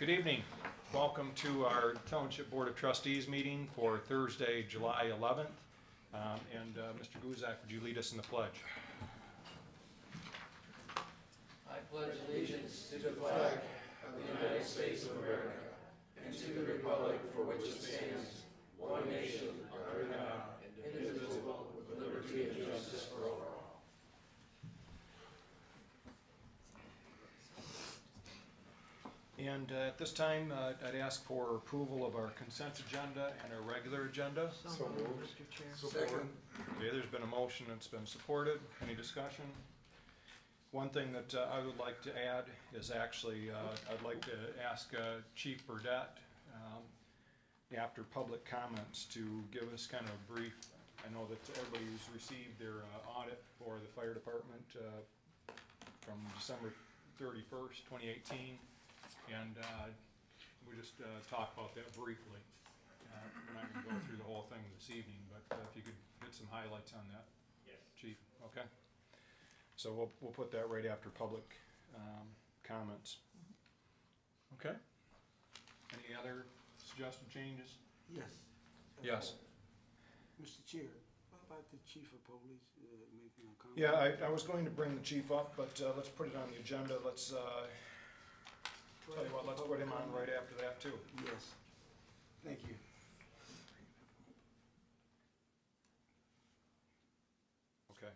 Good evening. Welcome to our Township Board of Trustees meeting for Thursday, July 11th. Mr. Guzak, would you lead us in the pledge? I pledge allegiance to the flag of the United States of America and to the republic for which it stands, one nation, under God, indivisible, with liberty and justice for all. And at this time, I'd ask for approval of our consent agenda and our regular agenda. So moved, Mr. Chair. Second. Okay, there's been a motion, it's been supported. Any discussion? One thing that I would like to add is actually, I'd like to ask Chief Burdette, after public comments, to give us kind of a brief. I know that everybody's received their audit for the fire department from December 31st, 2018. And we just talk about that briefly. We're not going to go through the whole thing this evening, but if you could get some highlights on that. Yes. Chief, okay? So we'll put that right after public comments. Okay? Any other suggested changes? Yes. Yes. Mr. Chair, what about the chief of police making a comment? Yeah, I was going to bring the chief up, but let's put it on the agenda. Let's tell you what, let's put him on right after that too. Yes. Thank you. Okay.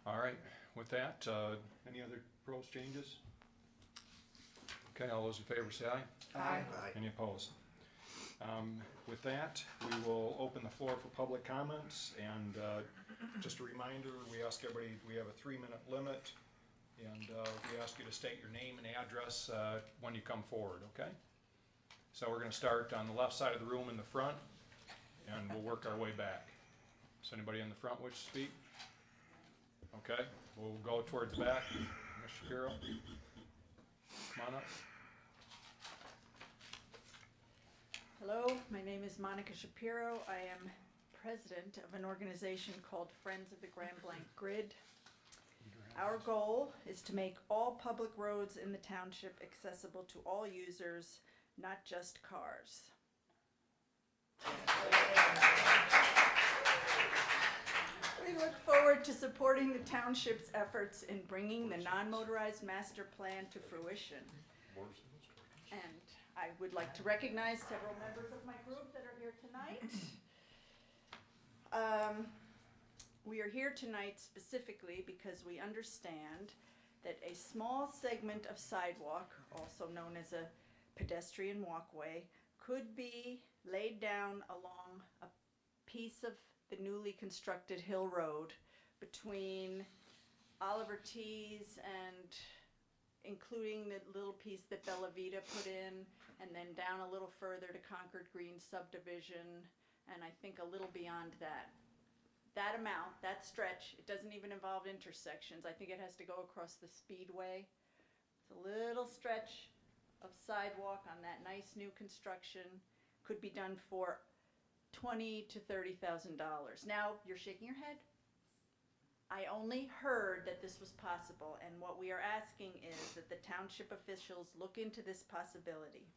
All right, with that, any other proposed changes? Okay, all those in favor say aye. Aye. Any opposed? With that, we will open the floor for public comments, and just a reminder, we ask everybody, we have a 3-minute limit, and we ask you to state your name and address when you come forward, okay? So we're gonna start on the left side of the room in the front, and we'll work our way back. Does anybody in the front wish to speak? Okay, we'll go towards the back. Ms. Shapiro, come on up. Hello, my name is Monica Shapiro. I am president of an organization called Friends of the Grand Blanc Grid. Our goal is to make all public roads in the township accessible to all users, not just cars. We look forward to supporting the township's efforts in bringing the non-motorized master plan to fruition. And I would like to recognize several members of my group that are here tonight. We are here tonight specifically because we understand that a small segment of sidewalk, also known as a pedestrian walkway, could be laid down along a piece of the newly constructed Hill Road between Oliver Tees and including the little piece that Bella Vita put in, and then down a little further to Concord Green subdivision, and I think a little beyond that. That amount, that stretch, it doesn't even involve intersections. I think it has to go across the speedway. It's a little stretch of sidewalk on that nice new construction. Could be done for $20,000 to $30,000. Now, you're shaking your head. I only heard that this was possible, and what we are asking is that the township officials look into this possibility.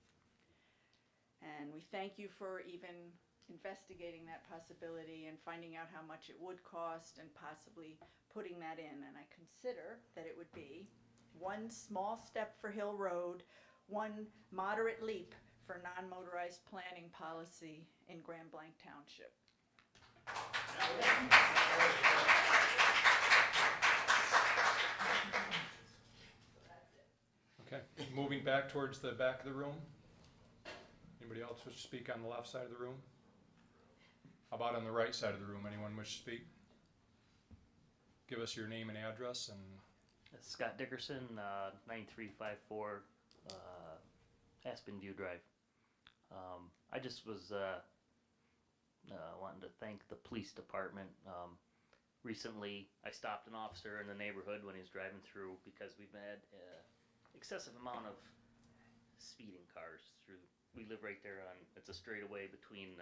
And we thank you for even investigating that possibility and finding out how much it would cost and possibly putting that in. And I consider that it would be one small step for Hill Road, one moderate leap for non-motorized planning policy in Grand Blanc Township. Okay, moving back towards the back of the room. Anybody else wish to speak on the left side of the room? How about on the right side of the room? Anyone wish to speak? Give us your name and address and... Scott Dickerson, 9354 Aspen View Drive. I just was wanting to thank the police department. Recently, I stopped an officer in the neighborhood when he was driving through because we've had excessive amount of speeding cars through. We live right there on, it's a straightaway between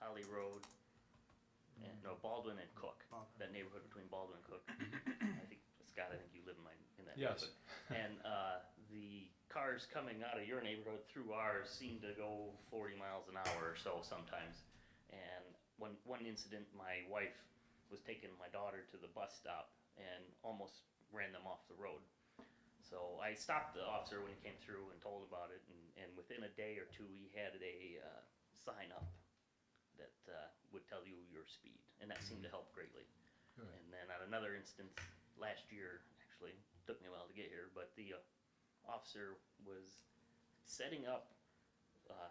Holly Road and, no, Baldwin and Cook, Baldwin. that neighborhood between Baldwin and Cook. I think, Scott, I think you live in that Yes. neighborhood. And the cars coming out of your neighborhood through ours seem to go 40 miles an hour or so sometimes. And one incident, my wife was taking my daughter to the bus stop and almost ran them off the road. So I stopped the officer when he came through and told about it, and within a day or two he had a sign up that would tell you your speed, and that seemed to help greatly. Good. And then on another instance last year, actually, took me a while to get here, but the officer was setting up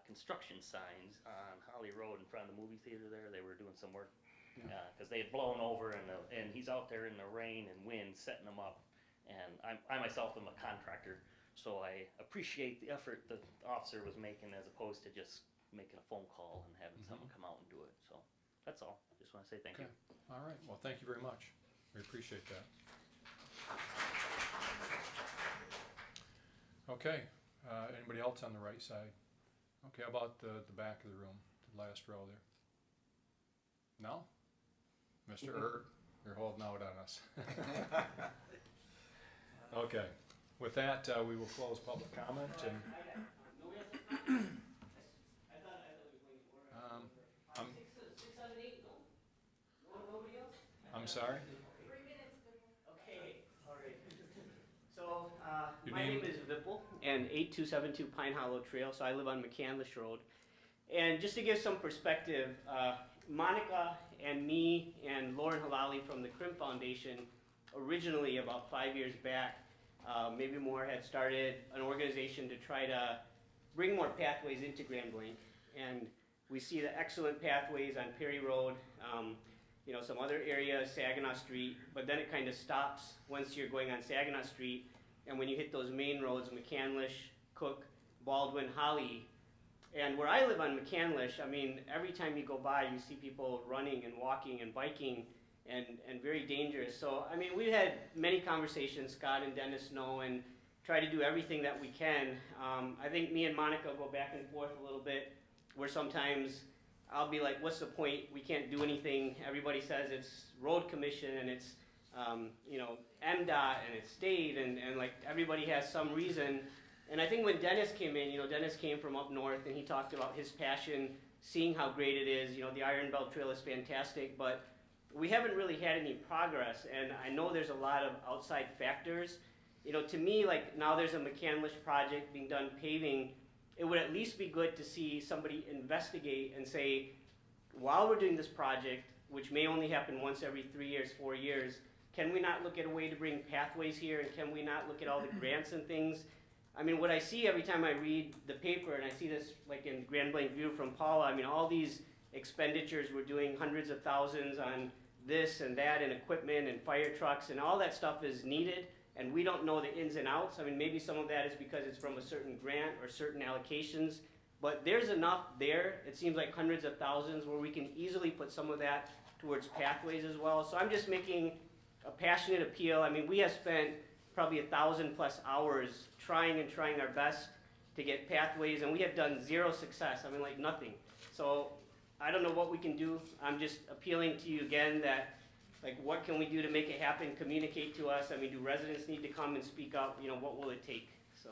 construction signs on Holly Road in front of the movie theater there. They were doing some work because they had blown over, and he's out there in the rain and wind setting them up. And I myself am a contractor, so I appreciate the effort the officer was making as opposed to just making a phone call and having someone come out and do it. So that's all. Just want to say thank you. All right, well, thank you very much. We appreciate that. Okay, anybody else on the right side? Okay, how about the back of the room, the last row there? No? Mr. Erd, you're holding out on us. Okay, with that, we will close public comment and. I'm sorry? Okay, all right. So, Your my name? name is Vipul, and 8272 Pine Hollow Trail, so I live on McCandless Road. And just to give some perspective, Monica and me and Lauren Halali from the Crim Foundation, originally about 5 years back, maybe more, had started an organization to try to bring more pathways into Grand Blanc. And we see the excellent pathways on Perry Road, some other areas, Saginaw Street, but then it kind of stops once you're going on Saginaw Street, and when you hit those main roads, McCandless, Cook, Baldwin, Holly. And where I live on McCandless, I mean, every time you go by, you see people running and walking and biking, and very dangerous. So, I mean, we've had many conversations, Scott and Dennis know, and try to do everything that we can. I think me and Monica go back and forth a little bit, where sometimes I'll be like, what's the point? We can't do anything. Everybody says it's road commission and it's, MDOT and it's state and like everybody has some reason. And I think when Dennis came in, Dennis came from up north and he talked about his passion, seeing how great it is. The Iron Belt Trail is fantastic, but we haven't really had any progress. And I know there's a lot of outside factors. To me, like now there's a McCandless project being done paving. It would at least be good to see somebody investigate and say, while we're doing this project, which may only happen once every 3 years, 4 years, can we not look at a way to bring pathways here, and can we not look at all the grants and things? I mean, what I see every time I read the paper, and I see this like in Grand Blanc View from Paula, I mean, all these expenditures, we're doing hundreds of thousands on this and that and equipment and fire trucks, and all that stuff is needed. And we don't know the ins and outs. I mean, maybe some of that is because it's from a certain grant or certain allocations, but there's enough there, it seems like hundreds of thousands, where we can easily put some of that towards pathways as well. So I'm just making a passionate appeal. I mean, we have spent probably 1,000+ hours trying our best to get pathways, and we have done zero success. I mean, like nothing. So I don't know what we can do. I'm just appealing to you again that, like, what can we do to make it happen? Communicate to us. I mean, do residents need to come and speak up? What will it take? So,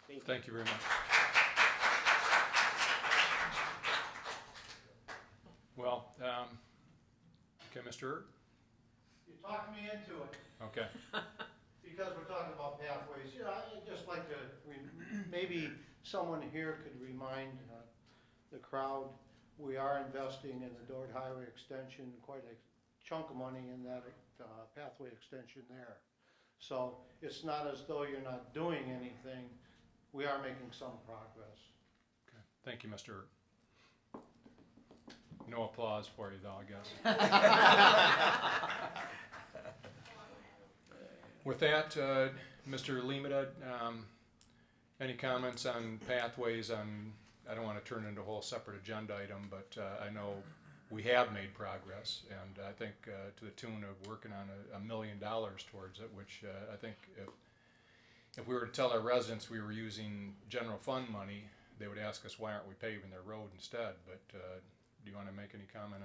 thank you. Thank you very much. Well, okay, Mr. Erd? You talked me into it, Okay. because we're talking about pathways. I'd just like to, maybe someone here could remind the crowd, we are investing in the Dort Highway extension, quite a chunk of money in that pathway extension there. So it's not as though you're not doing anything. We are making some progress. Okay. Thank you, Mr. Erd. No applause for you, though, I guess. With that, Mr. Limita, any comments on pathways on, I don't want to turn it into a whole separate agenda item, but I know we have made progress, and I think to the tune of working on $1 million towards it, which I think if we were to tell our residents we were using general fund money, they would ask us why aren't we paving their road instead. But do you want to make any comment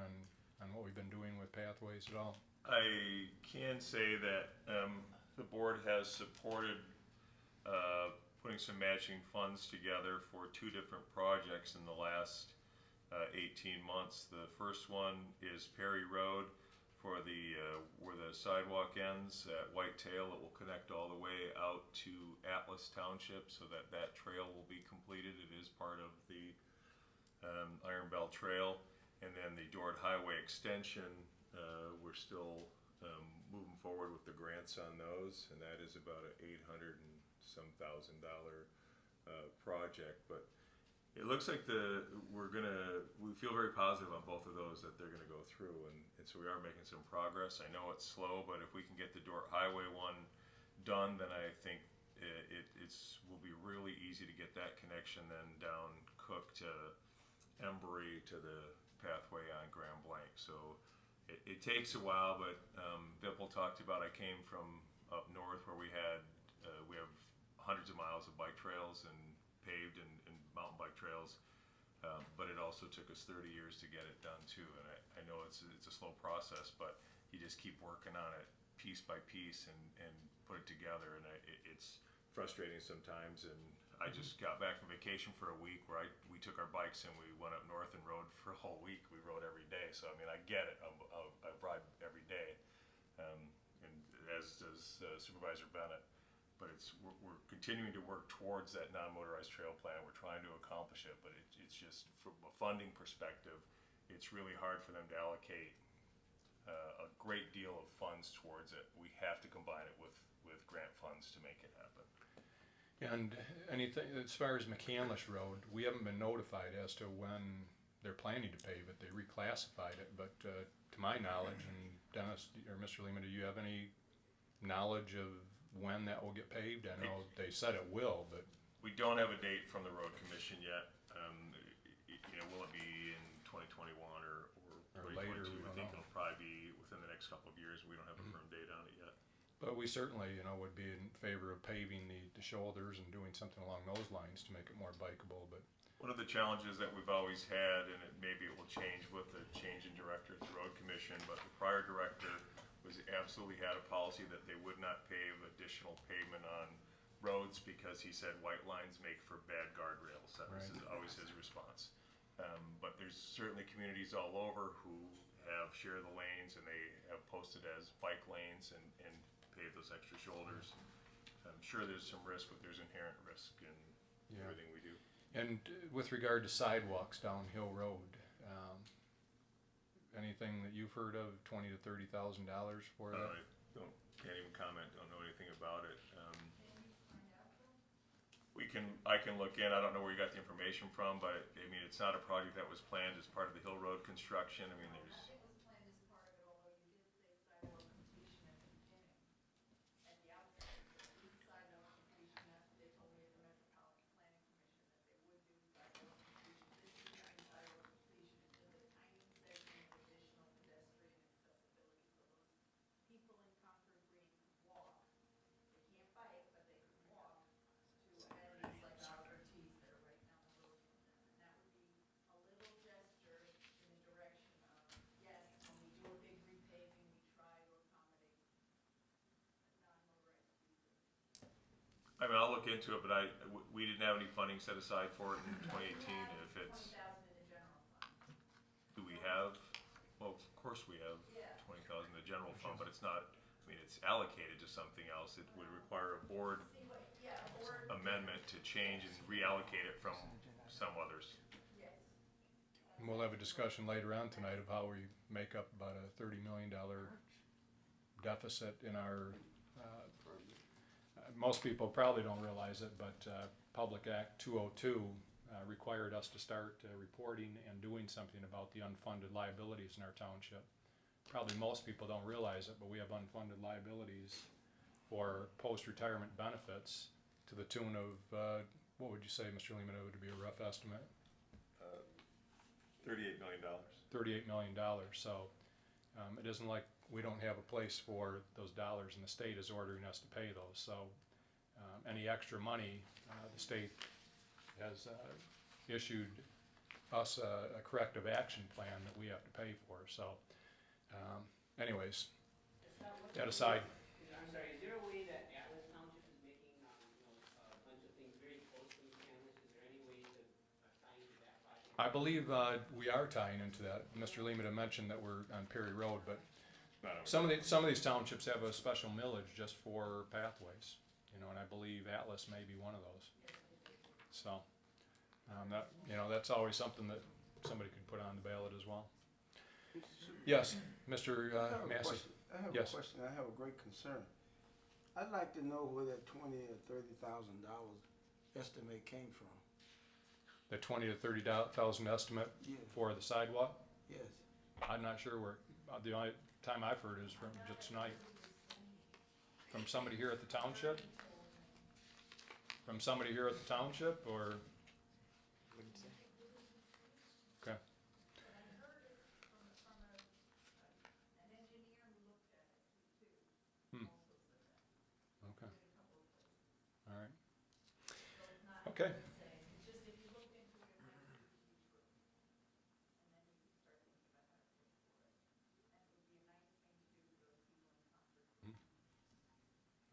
on on what we've been doing with pathways at all? I can say that the board has supported putting some matching funds together for 2 different projects in the last 18 months. The first one is Perry Road for the where the sidewalk ends at Whitetail. It will connect all the way out to Atlas Township so that that trail will be completed. It is part of the Iron Bell Trail. And then the Dort Highway extension, we're still moving forward with the grants on those, and that is about a $800,000 project. But it looks like we feel very positive on both of those that they're gonna go through, and so we are making some progress. I know it's slow, but if we can get the Dort Highway one done, then I think will be really easy to get that connection then down Cook to Embry to the pathway on Grand Blanc. So it takes a while, but Vipple talked about, I came from up north where we have hundreds of miles of bike trails and paved and mountain bike trails, but it also took us 30 years to get it done too. And I know it's a slow process, but you just keep working on it piece by piece and put it together. And it's frustrating sometimes. And I just got back from vacation for a week where we took our bikes and we went up north and rode for a whole week. We rode every day. So, I mean, I get it. I ride every day, and as does Supervisor Bennett. But we're continuing to work towards that non-motorized trail plan. We're trying to accomplish it, but it's just, from a funding perspective, it's really hard for them to allocate a great deal of funds towards it. We have to combine it with grant funds to make it happen. And anything, as far as McCandless Road, we haven't been notified as to when they're planning to pave it. They reclassified it, but to my knowledge, and Dennis or Mr. Lehman, do you have any knowledge of when that will get paved? I know they said it will, but we don't have a date from the road commission yet. Will it be in 2021 or 2022? later? I think it'll probably be within the next couple of years. We don't have a firm date on it yet. But we certainly, would be in favor of paving the shoulders and doing something along those lines to make it more bikeable. But one of the challenges that we've always had, and maybe it will change with the change in director at the road commission, but the prior director absolutely had a policy that they would not pave additional pavement on roads because he said white lines make for bad guardrails. That was always his response. But there's certainly communities all over who have shared the lanes and they have posted as bike lanes and pave those extra shoulders. I'm sure there's some risk, but there's inherent risk in everything we do. And with regard to sidewalks down Hill Road, anything that you've heard of, $20,000 to $30,000 for that? Can't even comment. Don't know anything about it. I can look in. I don't know where you got the information from, but I mean, it's not a project that was planned as part of the Hill Road construction. I mean, there's. It was planned as part of it, although you did say sidewalk completion at the beginning, at the outset. East sidewalk completion, that's what they told me at the Metropolitan Planning Commission, that they would do sidewalk completion. This isn't sidewalk completion, it's just a tiny segment of additional pedestrian accessibility. So those people in Concord Green could walk. They can't bike, but they could walk to amenities like our Ortiz that are right down the road from them. And that would be a little gesture in the direction of, yes, when we do a big repaving, we try to accommodate non-motorized users. I mean, I'll look into it, but we didn't have any funding set aside for it in 2018. If it's, 20,000 in the general fund. do we have? Well, of course we have Yeah. 20,000 in the general fund, but it's not. I mean, it's allocated to something else. It would require a board See what, yeah, or, amendment to change and reallocate it from some others. yes. And we'll have a discussion later on tonight of how we make up about a $30 million deficit in our, most people probably don't realize it, but Public Act 202 required us to start reporting and doing something about the unfunded liabilities in our township. Probably most people don't realize it, but we have unfunded liabilities for post-retirement benefits to the tune of, what would you say, Mr. Lehman, it would be a rough estimate? $38 million. $38 million. So it isn't like we don't have a place for those dollars, and the state is ordering us to pay those. So any extra money, the state has issued us a corrective action plan that we have to pay for, so, anyways, that aside. I'm sorry, is there a way that Atlas Township is making, a bunch of things very close to McCandless? Is there any way to tie into that project? I believe we are tying into that. Mr. Lehman had mentioned that we're on Perry Road, but some of these townships have a special millage just for pathways, and I believe Atlas may be one of those. So, that's always something that somebody could put on the ballot as well. Yes, Mr. Massey. I have Yes. a question. I have a great concern. I'd like to know where that $20,000 or $30,000 estimate came from. The 20 to 30,000 estimate Yes. for the sidewalk. Yes. I'm not sure where. The only time I've heard is from just tonight. From somebody here at the township. From somebody here at the township, or okay. Okay. All right. Okay.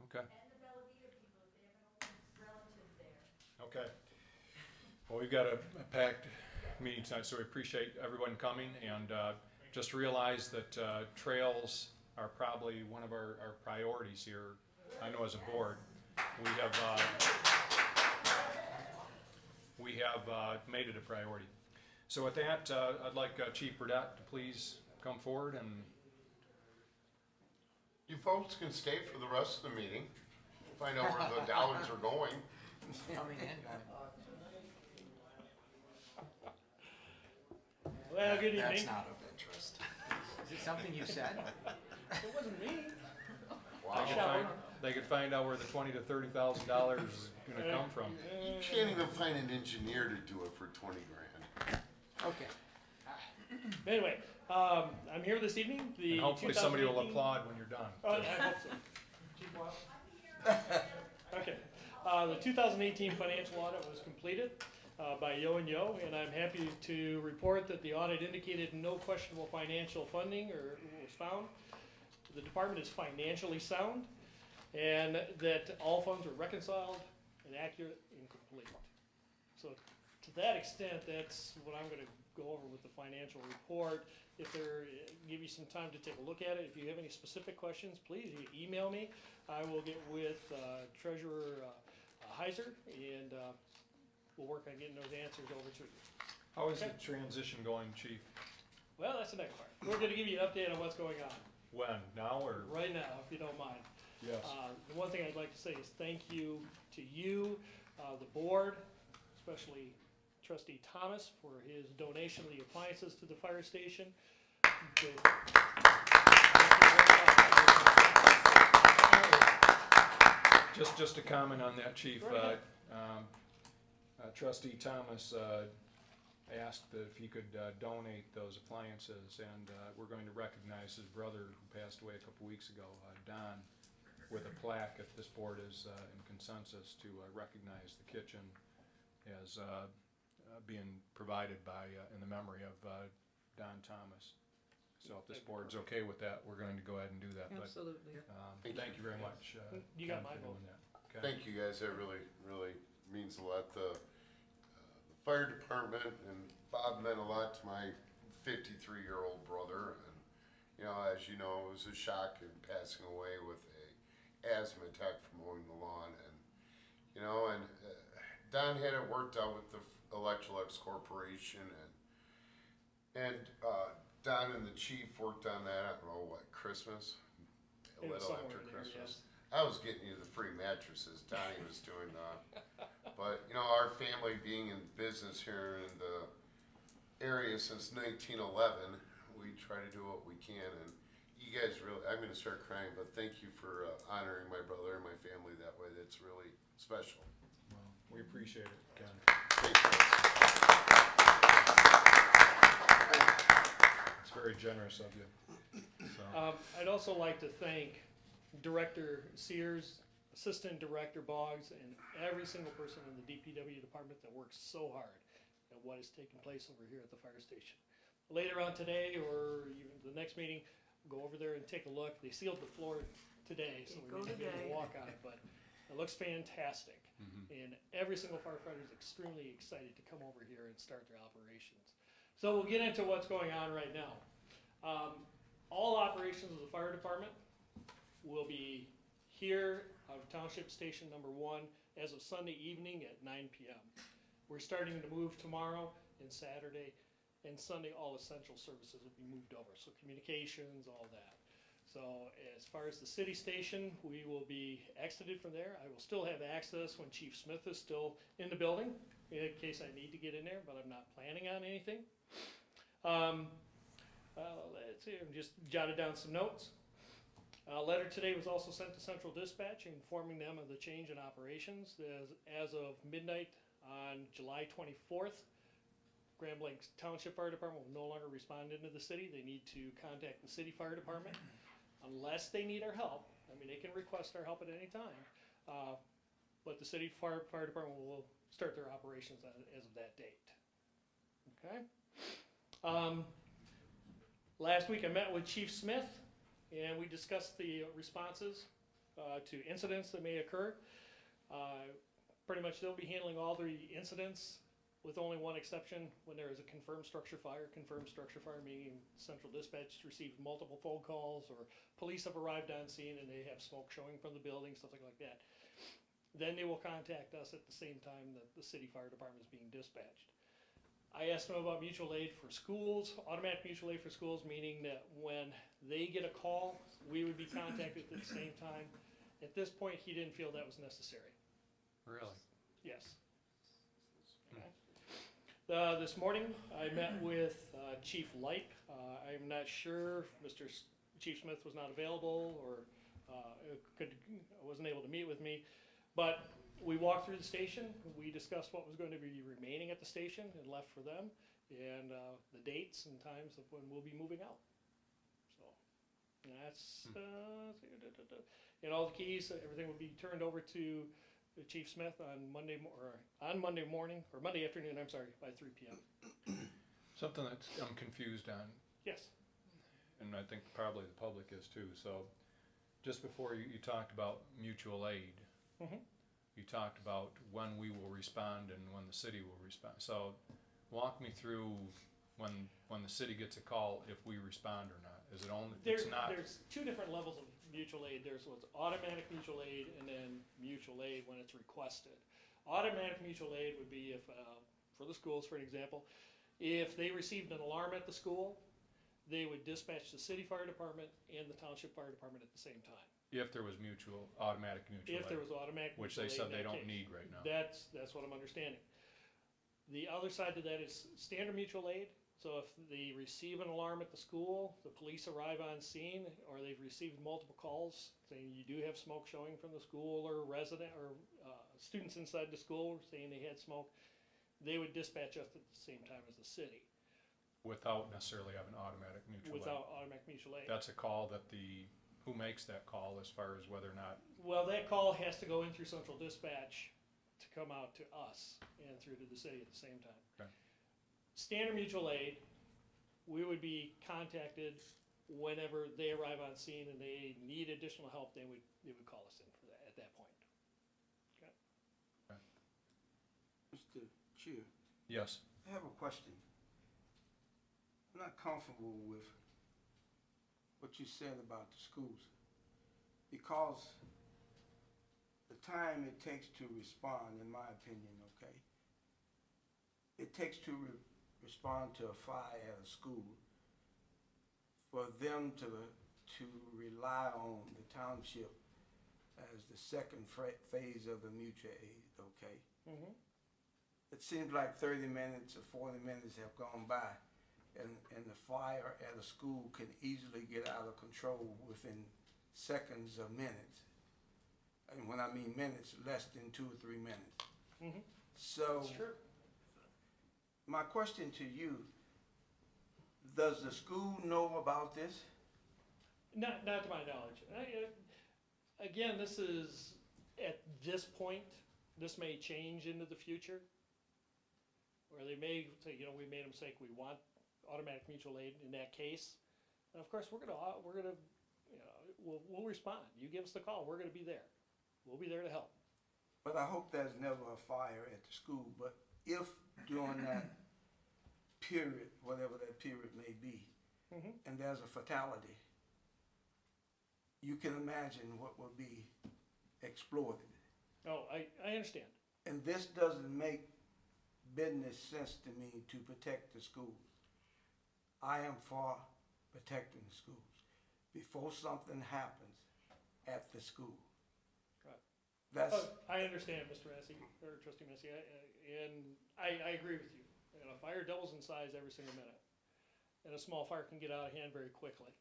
Okay. And the Bellavita people, if they have an old relative there. Okay. Well, we've got a packed meeting tonight, so we appreciate everyone coming, and just realize that trails are probably one of our priorities here. I know as a board, we have made it a priority. So with that, I'd like Chief Burdette to please come forward and. You folks can stay for the rest of the meeting, find out where the dollars are going. Coming and going. Well, good evening. That's not of interest. Is it something you said? It wasn't me. Wow. They could find out where the $20,000 to $30,000 is going to come from. You can't even find an engineer to do it for 20 grand. Okay. Anyway, I'm here this evening. The And hopefully somebody will 2018 applaud when you're done. Oh, I hope so. Chief Wild? Okay. The 2018 financial audit was completed by Yo and Yo, and I'm happy to report that the audit indicated no questionable financial funding or was found. The department is financially sound, and that all funds were reconciled and accurate and complete. So to that extent, that's what I'm going to go over with the financial report. If give you some time to take a look at it. If you have any specific questions, please email me. I will get with Treasurer Heiser, and we'll work on getting those answers over to you. How is the transition going, Chief? Well, that's the next part. We're going to give you an update on what's going on. When? Now or? Right now, if you don't mind. Yes. The one thing I'd like to say is thank you to you, the board, especially Trustee Thomas for his donation of the appliances to the fire station. Just a comment on that, Chief. Go ahead. Trustee Thomas asked if he could donate those appliances, and we're going to recognize his brother who passed away a couple weeks ago, Don, with a plaque, if this board is in consensus, to recognize the kitchen as being provided by, in the memory of Don Thomas. So if this board's okay with that, we're going to go ahead and do that. Absolutely. But thank you very much. You got Ken, my for vote. doing that. Okay. Thank you guys, that really means a lot. The fire department and Bob meant a lot to my 53-year-old brother, and as you know, it was a shock in passing away with a asthma attack from mowing the lawn, and Don had it worked out with the Electrolux Corporation, and Don and the chief worked on that, I don't know what, Christmas? A It was little somewhere after in there, Christmas. yes. I was getting you the free mattresses, Donnie was doing but our family being in business here in the area since 1911, we try to do what we can, and you guys really, I'm gonna start crying, but thank you for honoring my brother and my family that way. That's really special. Well, we appreciate it, Ken. Thank you. It's very generous of you. So. I'd also like to thank Director Sears, Assistant Director Boggs, and every single person in the DPW department that works so hard. and what is taking place over here at the fire station. Later on today, or even the next meeting, go over there and take a look. They sealed the floor today, so we need to be able to walk on it, but it looks fantastic. And every single firefighter is extremely excited to come over here and start their operations. So we'll get into what's going on right now. All operations of the fire department will be here out of Township Station number 1 as of Sunday evening at 9 p.m. We're starting to move tomorrow and Saturday and Sunday. All essential services will be moved over, so communications, all that. So as far as the city station, we will be exited from there. I will still have access when Chief Smith is still in the building, in case I need to get in there, but I'm not planning on anything. Let's see, I just jotted down some notes. A letter today was also sent to Central Dispatch informing them of the change in operations. As of midnight on July 24th, Grand Blanc Township Fire Department will no longer respond into the city. They need to contact the city fire department unless they need our help. I mean, they can request our help at any time, but the city fire department will start their operations as of that date. Okay. Last week I met with Chief Smith and we discussed the responses to incidents that may occur. Pretty much they'll be handling all the incidents with only one exception when there is a confirmed structure fire. Confirmed structure fire meaning Central Dispatch received multiple phone calls or police have arrived on scene and they have smoke showing from the building, stuff like that. Then they will contact us at the same time that the city fire department is being dispatched. I asked him about mutual aid for schools, automatic mutual aid for schools, meaning that when they get a call, we would be contacted at the same time. At this point, he didn't feel that was necessary. Really? Yes. Okay. This morning, I met with Chief Lipe. I'm not sure, Chief Smith was not available or wasn't able to meet with me, but we walked through the station. We discussed what was going to be remaining at the station and left for them, and the dates and times of when we'll be moving out. So that's and all the keys, everything will be turned over to Chief Smith on Monday afternoon. I'm sorry, by 3 p.m. Something that I'm confused on, Yes. and I think probably the public is too. So, just before you talked about mutual aid, you talked about when we will respond and when the city will respond. So, walk me through when the city gets a call, if we respond or not. Is it only? It's not. There's two different levels of mutual aid. There's what's automatic mutual aid and then mutual aid when it's requested. Automatic mutual aid would be if, for the schools, for an example, if they received an alarm at the school, they would dispatch the city fire department and the township fire department at the same time. If there was automatic mutual aid. If there was automatic which mutual they aid said in they that don't case. need right now. That's what I'm understanding. The other side to that is standard mutual aid. So if they receive an alarm at the school, the police arrive on scene, or they've received multiple calls saying you do have smoke showing from the school or resident or students inside the school saying they had smoke, they would dispatch us at the same time as the city. Without necessarily having automatic mutual aid. Without automatic mutual aid. That's a call that who makes that call as far as whether or not. Well, that call has to go in through Central Dispatch to come out to us and through to the city at the same time. Okay. Standard mutual aid, we would be contacted whenever they arrive on scene and they need additional help. They would call us in for that at that point. Okay. Mr. Chair, Yes. I have a question. I'm not comfortable with what you said about the schools because the time it takes to respond, in my opinion, okay, it takes to respond to a fire at a school for them to rely on the township as the second phase of the mutual aid, okay? Mm-hmm. It seems like 30 minutes or 40 minutes have gone by and the fire at a school can easily get out of control within seconds or minutes. And when I mean minutes, less than 2 or 3 minutes. Mm-hmm. So, That's true. my question to you, does the school know about this? Not to my knowledge. Again, this is, at this point, this may change into the future. Or they may say, you know, we made a mistake, we want automatic mutual aid in that case. And of course, we're gonna, you know, we'll respond. You give us the call, we're gonna be there. We'll be there to help. But I hope there's never a fire at the school, but if during that period, whatever that period may be, Mhm. and there's a fatality, you can imagine what will be exploited. Oh, I understand. And this doesn't make business sense to me to protect the schools. I am for protecting the schools before something happens at the school. Right. That's, Oh, I understand, Mr. Massey, or Trustee Massey, and I agree with you. You know, fire doubles in size every single minute. And a small fire can get out of hand very quickly.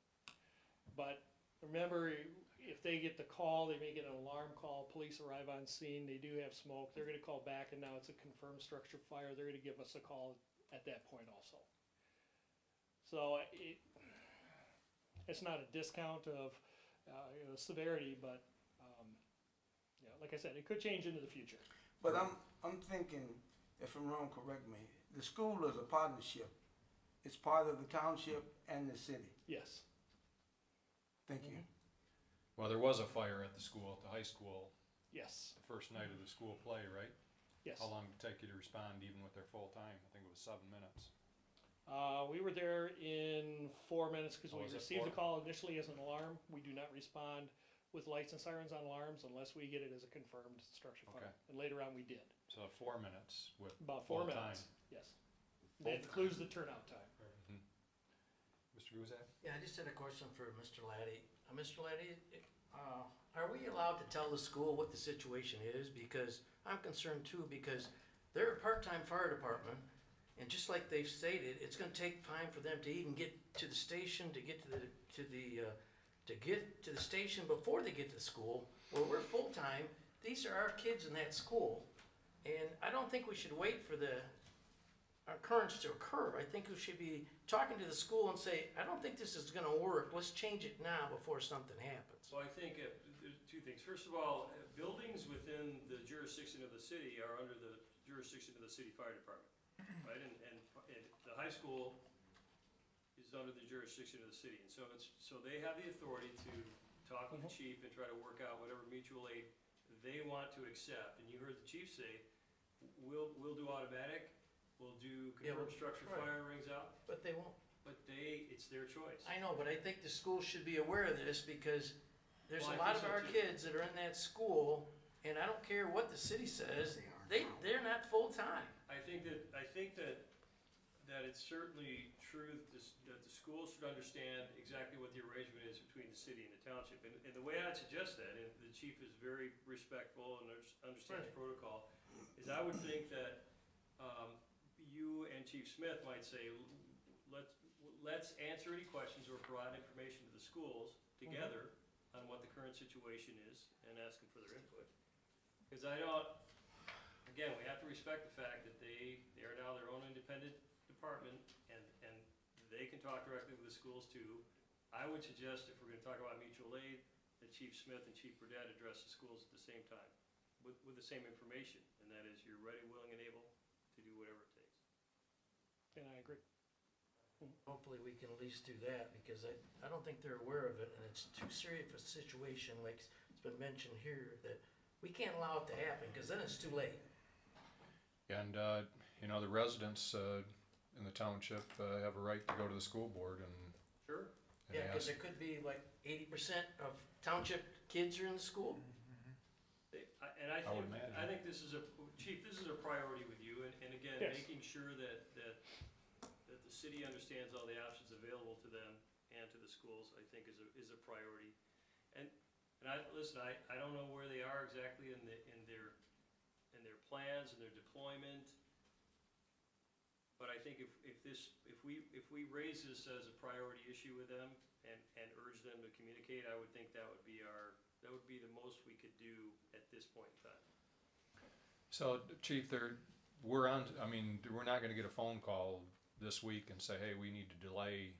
But remember, if they get the call, they may get an alarm call, police arrive on scene, they do have smoke, they're gonna call back, and now it's a confirmed structure fire, they're gonna give us a call at that point also. So it's not a discount of you know, severity, but yeah, like I said, it could change into the future. but I'm thinking, if I'm wrong, correct me, the school is a partnership. It's part of the township and the city. Yes. Thank you. Well, there was a fire at the school, at the high school, Yes. the first night of the school play, right? Yes. How long did it take you to respond, even with their full time? I think it was 7 minutes. We were there in 4 minutes because Oh, we was it received the 4? call initially as an alarm. We do not respond with lights and sirens on alarms unless we get it as a confirmed structure fire. Okay. And later on we did. So 4 minutes with About 4 full time. minutes. Yes. That includes the turnout time. Mhm. Mr. Guzak? Yeah, I just had a question for Mr. Laddie. Mr. Laddie, are we allowed to tell the school what the situation is? Because I'm concerned too, because they're a part-time fire department, and just like they've stated, it's gonna take time for them to even get to the station, to get to the station before they get to school. Well, we're full-time, these are our kids in that school, and I don't think we should wait for the occurrence to occur. I think we should be talking to the school and say, I don't think this is gonna work, let's change it now before something happens. So I think there's two things. First of all, buildings within the jurisdiction of the city are under the jurisdiction of the city fire department, right? And the high school is under the jurisdiction of the city. And so they have the authority to talk with the chief and try to work out whatever mutual aid they want to accept. And you heard the chief say, we'll do automatic, we'll do confirmed structure right. fire rings out, But they won't. but it's their choice. I know, but I think the school should be aware of this because there's Well, a I lot of think so our too. kids that are in that school, and I don't care what the city says, they're not full-time. I think that it's certainly true that the schools should understand exactly what the arrangement is between the city and the township. And the way I'd suggest that, and the chief is very respectful and understands Right. protocol, is I would think that you and Chief Smith might say, let's answer any questions or provide information to the schools together on what the current situation is and ask them for their input. Because again, we have to respect the fact that they are now their own independent department, and they can talk directly with the schools too. I would suggest if we're gonna talk about mutual aid, that Chief Smith and Chief Burdette address the schools at the same time, with the same information, and that is you're ready, willing, and able to do whatever it takes. And I agree. Hopefully we can at least do that, because I don't think they're aware of it, and it's too serious a situation, like it's been mentioned here, that we can't allow it to happen, because then it's too late. And, you know, the residents in the township have a right to go to the school board and Sure. Yeah, because ask. there could be like 80% of township kids are in the school. And I would think, imagine. this is Chief, this is a priority with you, and again, Yes. making sure that the city understands all the options available to them and to the schools, I think is a priority. And listen, I don't know where they are exactly in their plans and their deployment, but I think if we raise this as a priority issue with them and urge them to communicate, I would think that would be the most we could do at this point in time. So, Chief, we're not gonna get a phone call this week and say, hey, we need to delay.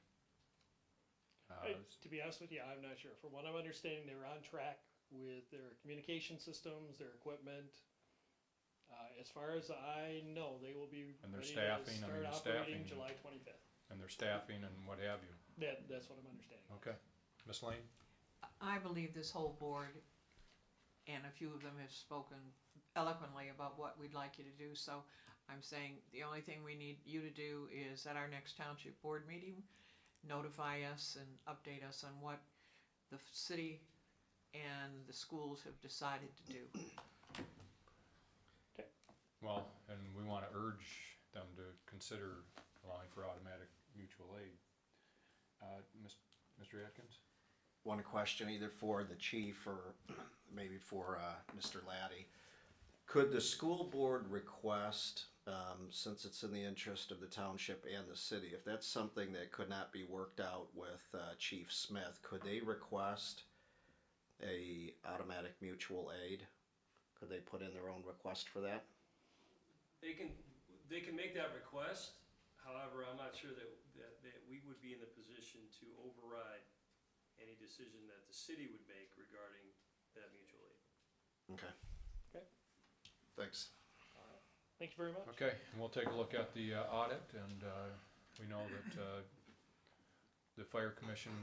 To be honest with you, I'm not sure. From what I'm understanding, they're on track with their communication systems, their equipment. As far as I know, they will be And their ready staffing, to I mean, start the operating staffing- July 25th. And their staffing and what have you. That's what I'm understanding. Okay. Ms. Lane? I believe this whole board, and a few of them have spoken eloquently about what we'd like you to do, so I'm saying the only thing we need you to do is at our next township board meeting, notify us and update us on what the city and the schools have decided to do. Well, and we want to urge them to consider allowing for automatic mutual aid. Mr. Atkins? One question either for the chief or maybe for Mr. Laddie. Could the school board request, since it's in the interest of the township and the city, if that's something that could not be worked out with Chief Smith, could they request a automatic mutual aid? Could they put in their own request for that? They can make that request. However, I'm not sure that we would be in the position to override any decision that the city would make regarding that mutual aid. Okay. Okay. Thanks. Thank you very much. Okay, and we'll take a look at the audit, and we know that the fire commission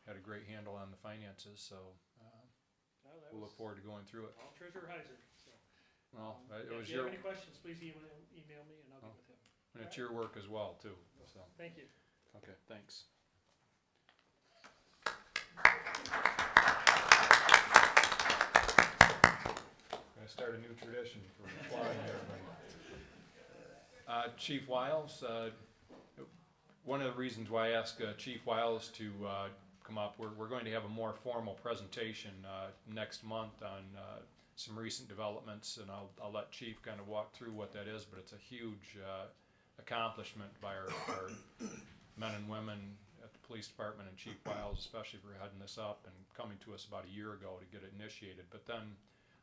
had a great handle on the finances, so we'll look forward to going through it. All Treasurer Heiser. So, Well, it if was you your, have any questions, please email me and I'll get with him. and it's your work as well, too, so, Thank you. okay, thanks. Gonna start a new tradition for applauding everybody. Chief Wiles, one of the reasons why I asked Chief Wiles to come up, we're going to have a more formal presentation next month on some recent developments, and I'll let Chief kind of walk through what that is, but it's a huge accomplishment by our men and women at the police department, and Chief Wiles especially for heading this up and coming to us about a year ago to get it initiated. But then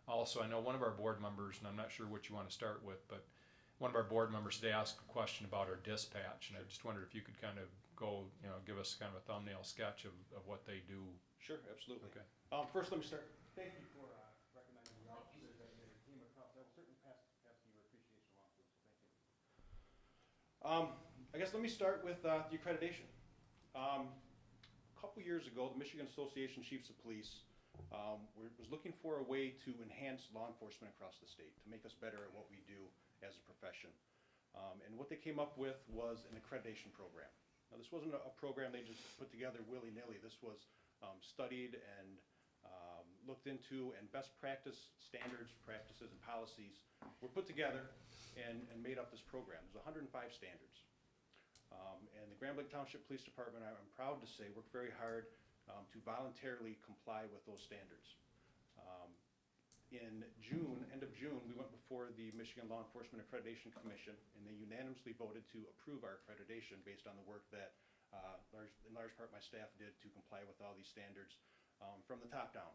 also, I know one of our board members, and I'm not sure what you want to start with, but one of our board members today asked a question about our dispatch, and I just wondered if you could kind of go, give us kind of a thumbnail sketch of what they do. Sure, absolutely. Okay. First, let me start. Thank you for recognizing the officers that made a team of cops. I will certainly pass your appreciation along to them, so thank you. I guess let me start with the accreditation. A couple years ago, the Michigan Association of Chiefs of Police was looking for a way to enhance law enforcement across the state, to make us better at what we do as a profession. And what they came up with was an accreditation program. Now, this wasn't a program they just put together willy-nilly. This was studied and looked into, and best practice standards, practices, and policies were put together and made up this program. There's 105 standards. And the Grand Blanc Township Police Department, I'm proud to say, worked very hard to voluntarily comply with those standards. In June, end of June, we went before the Michigan Law Enforcement Accreditation Commission, and they unanimously voted to approve our accreditation based on the work that, in large part, my staff did to comply with all these standards from the top down.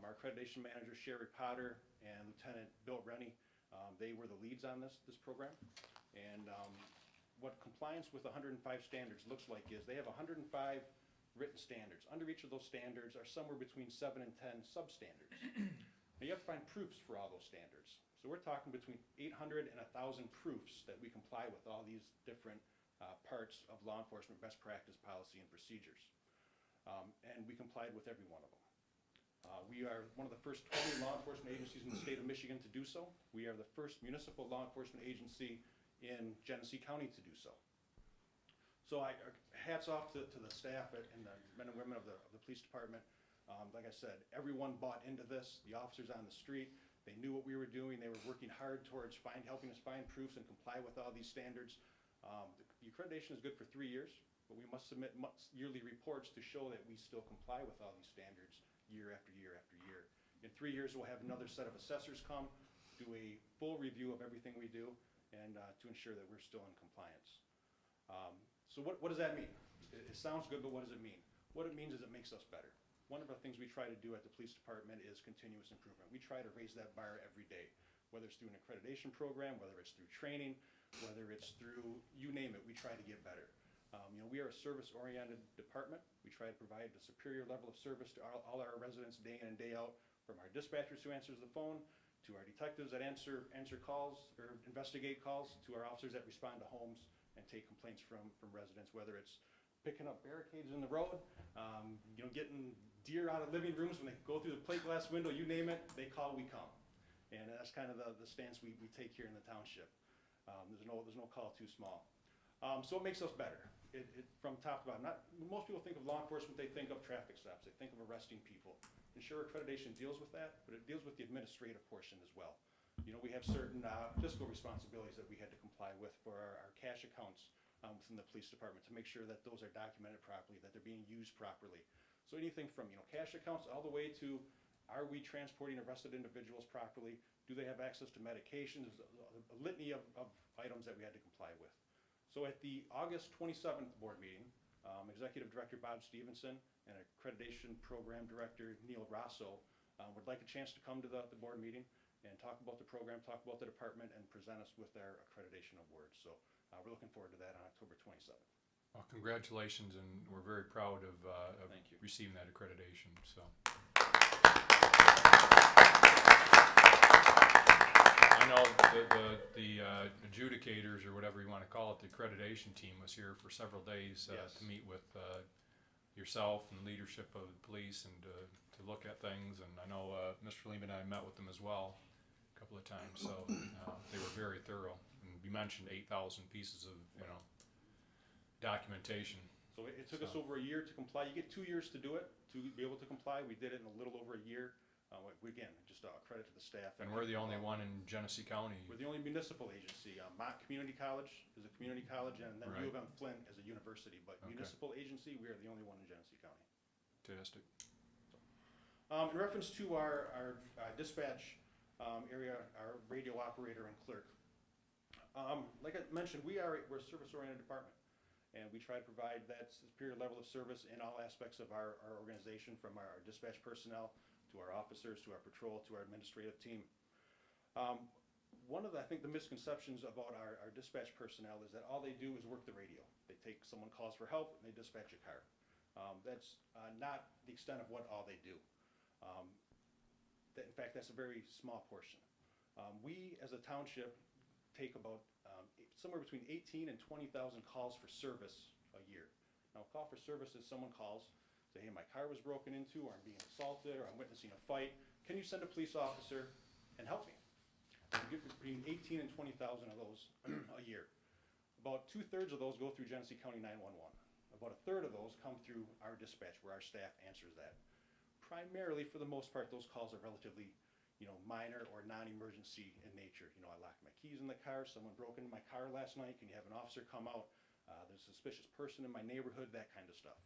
Our accreditation manager, Sherry Potter, and Lieutenant Bill Rennie, they were the leads on this program. And what compliance with 105 standards looks like is they have 105 written standards. Under each of those standards are somewhere between 7 and 10 substandards. Now you have to find proofs for all those standards. So we're talking between 800 and 1,000 proofs that we comply with all these different parts of law enforcement best practice, policy, and procedures. And we complied with every one of them. We are one of the first 20 law enforcement agencies in the state of Michigan to do so. We are the first municipal law enforcement agency in Genesee County to do so. So hats off to the staff and the men and women of the police department. Like I said, everyone bought into this. The officers on the street, they knew what we were doing. They were working hard towards helping us find proofs and comply with all these standards. The accreditation is good for 3 years, but we must submit yearly reports to show that we still comply with all these standards year after year after year. In 3 years, we'll have another set of assessors come, do a full review of everything we do, and to ensure that we're still in compliance. So what does that mean? It sounds good, but what does it mean? What it means is it makes us better. One of the things we try to do at the police department is continuous improvement. We try to raise that bar every day, whether it's through an accreditation program, whether it's through training, whether it's through, you name it, we try to get better. We are a service-oriented department. We try to provide a superior level of service to all our residents day in and day out, from our dispatchers who answers the phone, to our detectives that answer calls or investigate calls, to our officers that respond to homes and take complaints from residents, whether it's picking up barricades in the road, getting deer out of living rooms when they go through the plate glass window, you name it, they call, we come. And that's kind of the stance we take here in the township. There's no call too small. So it makes us better. From top to bottom. Most people think of law enforcement, they think of traffic stops, they think of arresting people. And sure, accreditation deals with that, but it deals with the administrative portion as well. We have certain fiscal responsibilities that we had to comply with for our cash accounts within the police department to make sure that those are documented properly, that they're being used properly. So anything from cash accounts all the way to, are we transporting arrested individuals properly? Do they have access to medications? A litany of items that we had to comply with. So at the August 27th board meeting, Executive Director Bob Stevenson and Accreditation Program Director Neil Rosso would like a chance to come to the board meeting and talk about the program, talk about the department, and present us with their accreditation awards. So we're looking forward to that on October 27th. Well, congratulations, and we're very proud of Thank you. receiving that accreditation. So. I know the adjudicators, or whatever you want to call it, the accreditation team was here for several days Yes. to meet with yourself and leadership of the police and to look at things. And I know Mr. Lehman and I met with them as well a couple of times, so they were very thorough. And you mentioned 8,000 pieces of documentation. So it took us over a year to comply. You get 2 years to do it, to be able to comply. We did it in a little over a year. Again, just a credit to the staff. And we're the only one in Genesee County. We're the only municipal agency. Mott Community College is a community college, and then Right. U of M Flint is a university. But Okay. municipal agency, we are the only one in Genesee County. Fantastic. In reference to our dispatch area, our radio operator and clerk, like I mentioned, we're a service-oriented department, and we try to provide that superior level of service in all aspects of our organization, from our dispatch personnel to our officers, to our patrol, to our administrative team. One of the, I think, the misconceptions about our dispatch personnel is that all they do is work the radio. They take, someone calls for help, and they dispatch a car. That's not the extent of what all they do. In fact, that's a very small portion. We, as a township, take about somewhere between 18 and 20,000 calls for service a year. Now, a call for service is someone calls, say, hey, my car was broken into, or I'm being assaulted, or I'm witnessing a fight. Can you send a police officer and help me? We get between 18 and 20,000 of those a year. About 2/3 of those go through Genesee County 911. About 1/3 of those come through our dispatch, where our staff answers that. Primarily, for the most part, those calls are relatively, minor or non-emergency in nature. I locked my keys in the car, someone broke into my car last night, can you have an officer come out? There's a suspicious person in my neighborhood, that kind of stuff.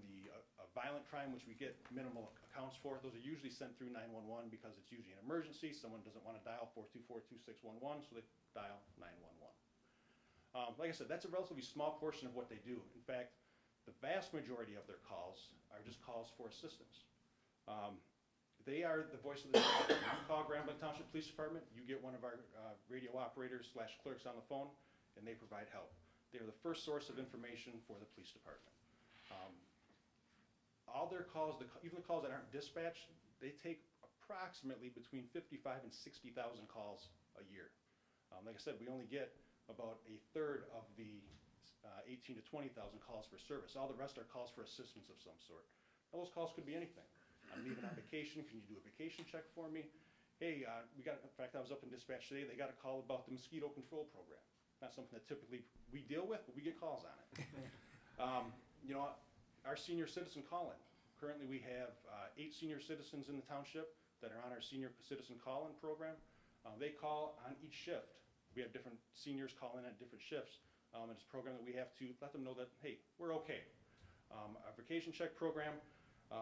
The violent crime, which we get minimal accounts for, those are usually sent through 911 because it's usually an emergency. Someone doesn't want to dial 424-2611, so they dial 911. Like I said, that's a relatively small portion of what they do. In fact, the vast majority of their calls are just calls for assistance. They are the voice of the department. You call Grand Blanc Township Police Department, you get one of our radio operators / clerks on the phone, and they provide help. They are the first source of information for the police department. All their calls, even the calls that aren't dispatched, they take approximately between 55 and 60,000 calls a year. Like I said, we only get about 1/3 of the 18 to 20,000 calls for service. All the rest are calls for assistance of some sort. Now, those calls could be anything. I'm leaving on vacation, can you do a vacation check for me? Hey, in fact, I was up in dispatch today, they got a call about the mosquito control program. Not something that typically we deal with, but we get calls on it. Our senior citizen call-in. Currently, we have 8 senior citizens in the township that are on our senior citizen call-in program. They call on each shift. We have different seniors call in at different shifts. It's a program that we have to let them know that, hey, we're okay. Our vacation check program,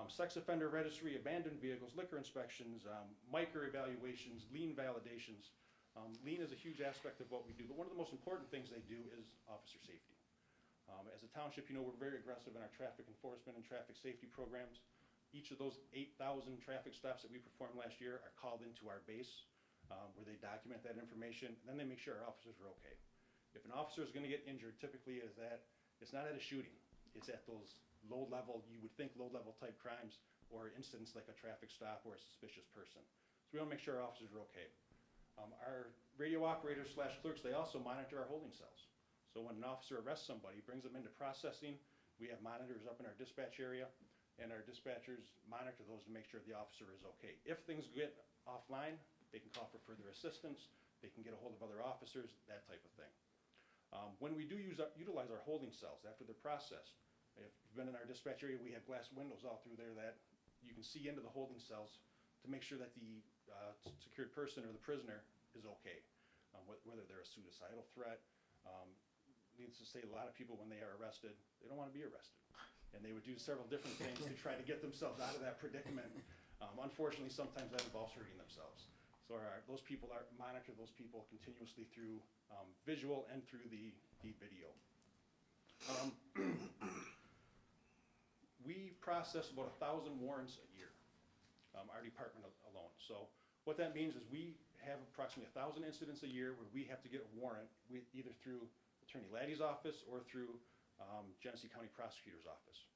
sex offender registry, abandoned vehicles, liquor inspections, micro evaluations, lien validations. Lien is a huge aspect of what we do, but one of the most important things they do is officer safety. As a township, we're very aggressive in our traffic enforcement and traffic safety programs. Each of those 8,000 traffic stops that we performed last year are called into our base, where they document that information, and then they make sure our officers are okay. If an officer is going to get injured, typically it's not at a shooting. It's at those low-level, you would think low-level type crimes, or incidents like a traffic stop or a suspicious person. So we want to make sure our officers are okay. Our radio operators / clerks, they also monitor our holding cells. So when an officer arrests somebody, brings them into processing, we have monitors up in our dispatch area, and our dispatchers monitor those to make sure the officer is okay. If things get offline, they can call for further assistance, they can get a hold of other officers, that type of thing. When we do utilize our holding cells after they're processed, if you've been in our dispatch area, we have glass windows all through there that you can see into the holding cells to make sure that the secured person or the prisoner is okay, whether they're a suicidal threat. Needless to say, a lot of people, when they are arrested, they don't want to be arrested. And they would do several different things to try to get themselves out of that predicament. Unfortunately, sometimes that involves hurting themselves. So those people monitor those people continuously through visual and through the video. We process about 1,000 warrants a year, our department alone. So what that means is we have approximately 1,000 incidents a year where we have to get a warrant either through Attorney Laddie's office or through Genesee County Prosecutor's office.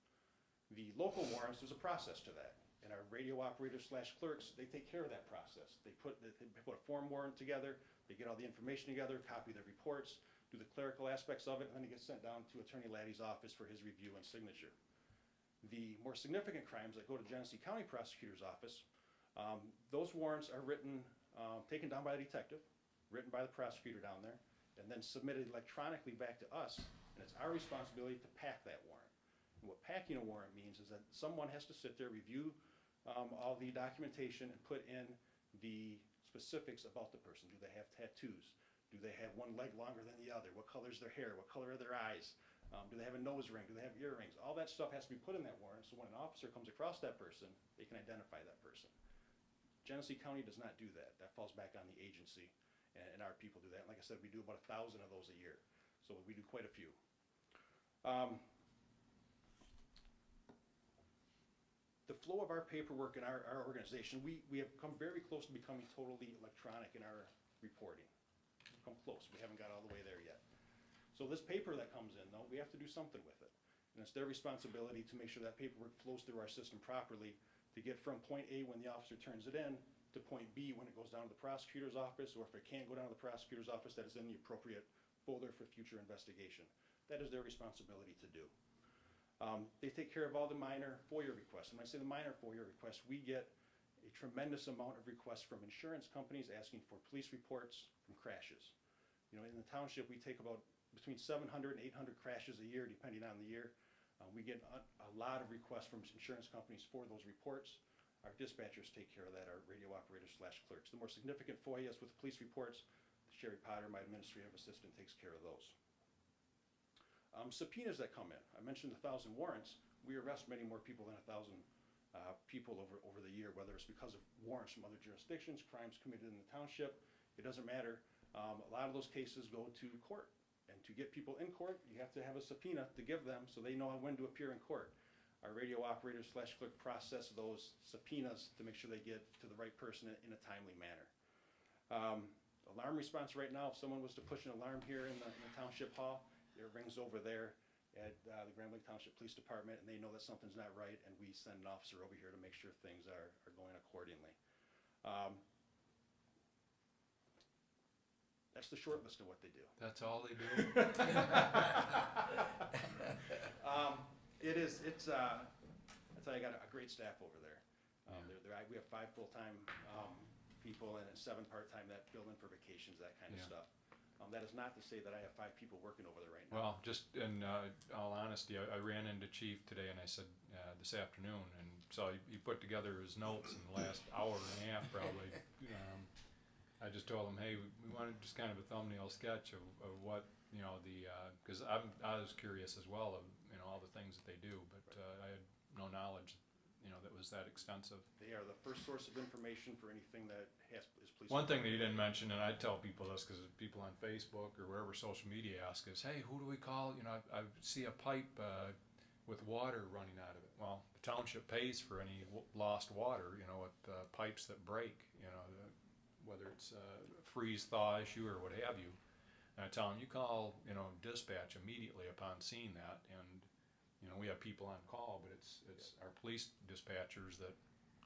The local warrants, there's a process to that. And our radio operators / clerks, they take care of that process. They put a form warrant together, they get all the information together, copy the reports, do the clerical aspects of it, and then it gets sent down to Attorney Laddie's office for his review and signature. The more significant crimes that go to Genesee County Prosecutor's office, those warrants are written, taken down by the detective, written by the prosecutor down there, and then submitted electronically back to us, and it's our responsibility to pack that warrant. And what packing a warrant means is that someone has to sit there, review all the documentation, and put in the specifics about the person. Do they have tattoos? Do they have one leg longer than the other? What color is their hair? What color are their eyes? Do they have a nose ring? Do they have earrings? All that stuff has to be put in that warrant, so when an officer comes across that person, they can identify that person. Genesee County does not do that. That falls back on the agency, and our people do that. And like I said, we do about 1,000 of those a year, so we do quite a few. The flow of our paperwork in our organization, we have come very close to becoming totally electronic in our reporting. We've come close. We haven't got all the way there yet. So this paper that comes in, though, we have to do something with it. And it's their responsibility to make sure that paperwork flows through our system properly to get from point A when the officer turns it in to point B when it goes down to the prosecutor's office, or if it can't go down to the prosecutor's office, that is in the appropriate folder for future investigation. That is their responsibility to do. They take care of all the minor FOIA requests. And when I say the minor FOIA requests, we get a tremendous amount of requests from insurance companies asking for police reports from crashes. You know, in the township, we take about between 700 and 800 crashes a year, depending on the year. We get a lot of requests from insurance companies for those reports. Our dispatchers take care of that, our radio operators / clerks. The more significant FOIAs with police reports, Sherry Potter, my administrative assistant, takes care of those. Subpoenas that come in. I mentioned 1,000 warrants. We arrest many more people than 1,000 people over the year, whether it's because of warrants from other jurisdictions, crimes committed in the township. It doesn't matter. A lot of those cases go to court. And to get people in court, you have to have a subpoena to give them so they know when to appear in court. Our radio operators / clerk process those subpoenas to make sure they get to the right person in a timely manner. Alarm response right now, if someone was to push an alarm here in the township hall, it rings over there at the Grand Blanc Township Police Department, and they know that something's not right, and we send an officer over here to make sure things are going accordingly. That's the short list of what they do. That's all they do? I tell you, I got a great staff over there. We have 5 full-time people and 7 part-time that fill in for vacations, that kind of stuff. That is not to say that I have 5 people working over there right now. Well, just in all honesty, I ran into Chief today and I said this afternoon, and so he put together his notes in the last hour and a half probably. I just told him, hey, we wanted just kind of a thumbnail sketch of what, you know, because I was curious as well of, you know, all the things that they do, but I had no knowledge, you know, that was that extensive. They are the first source of information for anything that is police. One thing that you didn't mention, and I tell people this because people on Facebook or wherever social media ask us, hey, who do we call? You know, I see a pipe with water running out of it. Well, the township pays for any lost water, you know, with pipes that break, you know, whether it's a freeze-thaw issue or what have you. And I tell them, you call, you know, dispatch immediately upon seeing that, and, you know, we have people on call, but it's our police dispatchers that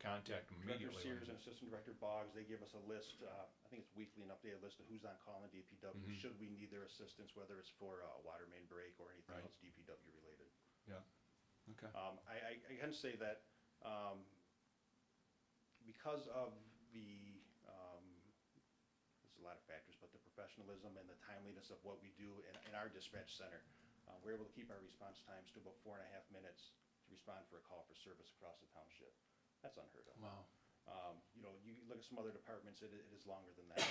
contact them Director immediately. Sears and Assistant Director Boggs, they give us a list, I think it's weekly, an updated list of who's on call in DPW, should we need their assistance, whether it's for a water main break or anything Right. else DPW related. Yeah, okay. I can say that because of the, there's a lot of factors, but the professionalism and the timeliness of what we do in our dispatch center, we're able to keep our response times to about 4.5 minutes to respond for a call for service across the township. That's unheard of. Wow. You know, you look at some other departments, it is longer than that.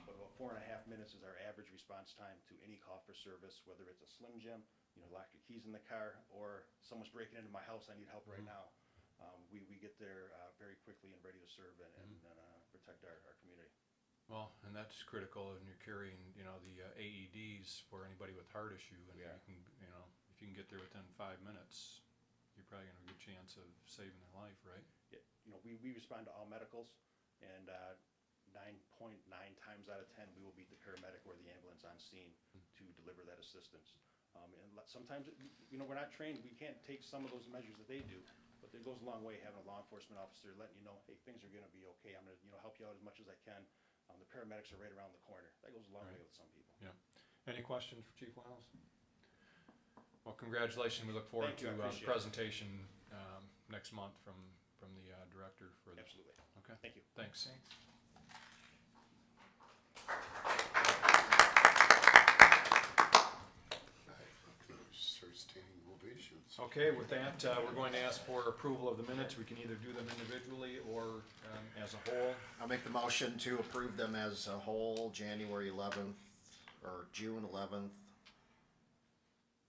But about 4.5 minutes is our average response time to any call for service, whether it's a Slim Jim, you know, locked your keys in the car, or someone's breaking into my house, I need help right now. We get there very quickly and ready to serve and protect our community. Well, and that's critical, and you're carrying, you know, the AEDs for anybody with heart issue, and you can, you know, if you can get there within 5 minutes, you're probably gonna have a good chance of saving their life, right? Yeah, you know, we respond to all medicals, and 9.9 times out of 10, we will beat the paramedic or the ambulance on scene to deliver that assistance. Sometimes, you know, we're not trained, we can't take some of those measures that they do, but it goes a long way having a law enforcement officer letting you know, hey, things are gonna be okay, I'm gonna, you know, help you out as much as I can. The paramedics are right around the corner. That goes a long way with some people. Yeah. Any questions for Chief Wiles? Well, congratulations. We look forward Thank you, I to the appreciate it. presentation next month from the director for the. Absolutely. Okay. Thank you. Thanks. Start standing ovations. Okay, with that, we're going to ask for approval of the minutes. We can either do them individually or as a whole. I'll make the motion to approve them as a whole, January 11th, or June 11th.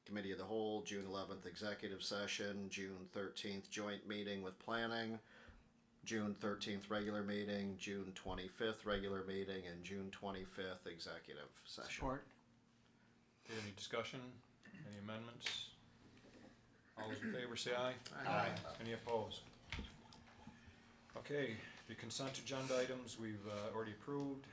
Committee of the Whole, June 11th executive session, June 13th joint meeting with planning, June 13th regular meeting, June 25th regular meeting, and June 25th executive session. Support. Okay, any discussion? Any amendments? All those in favor say aye. Aye. Any opposed? Okay, the consent agenda items we've already approved.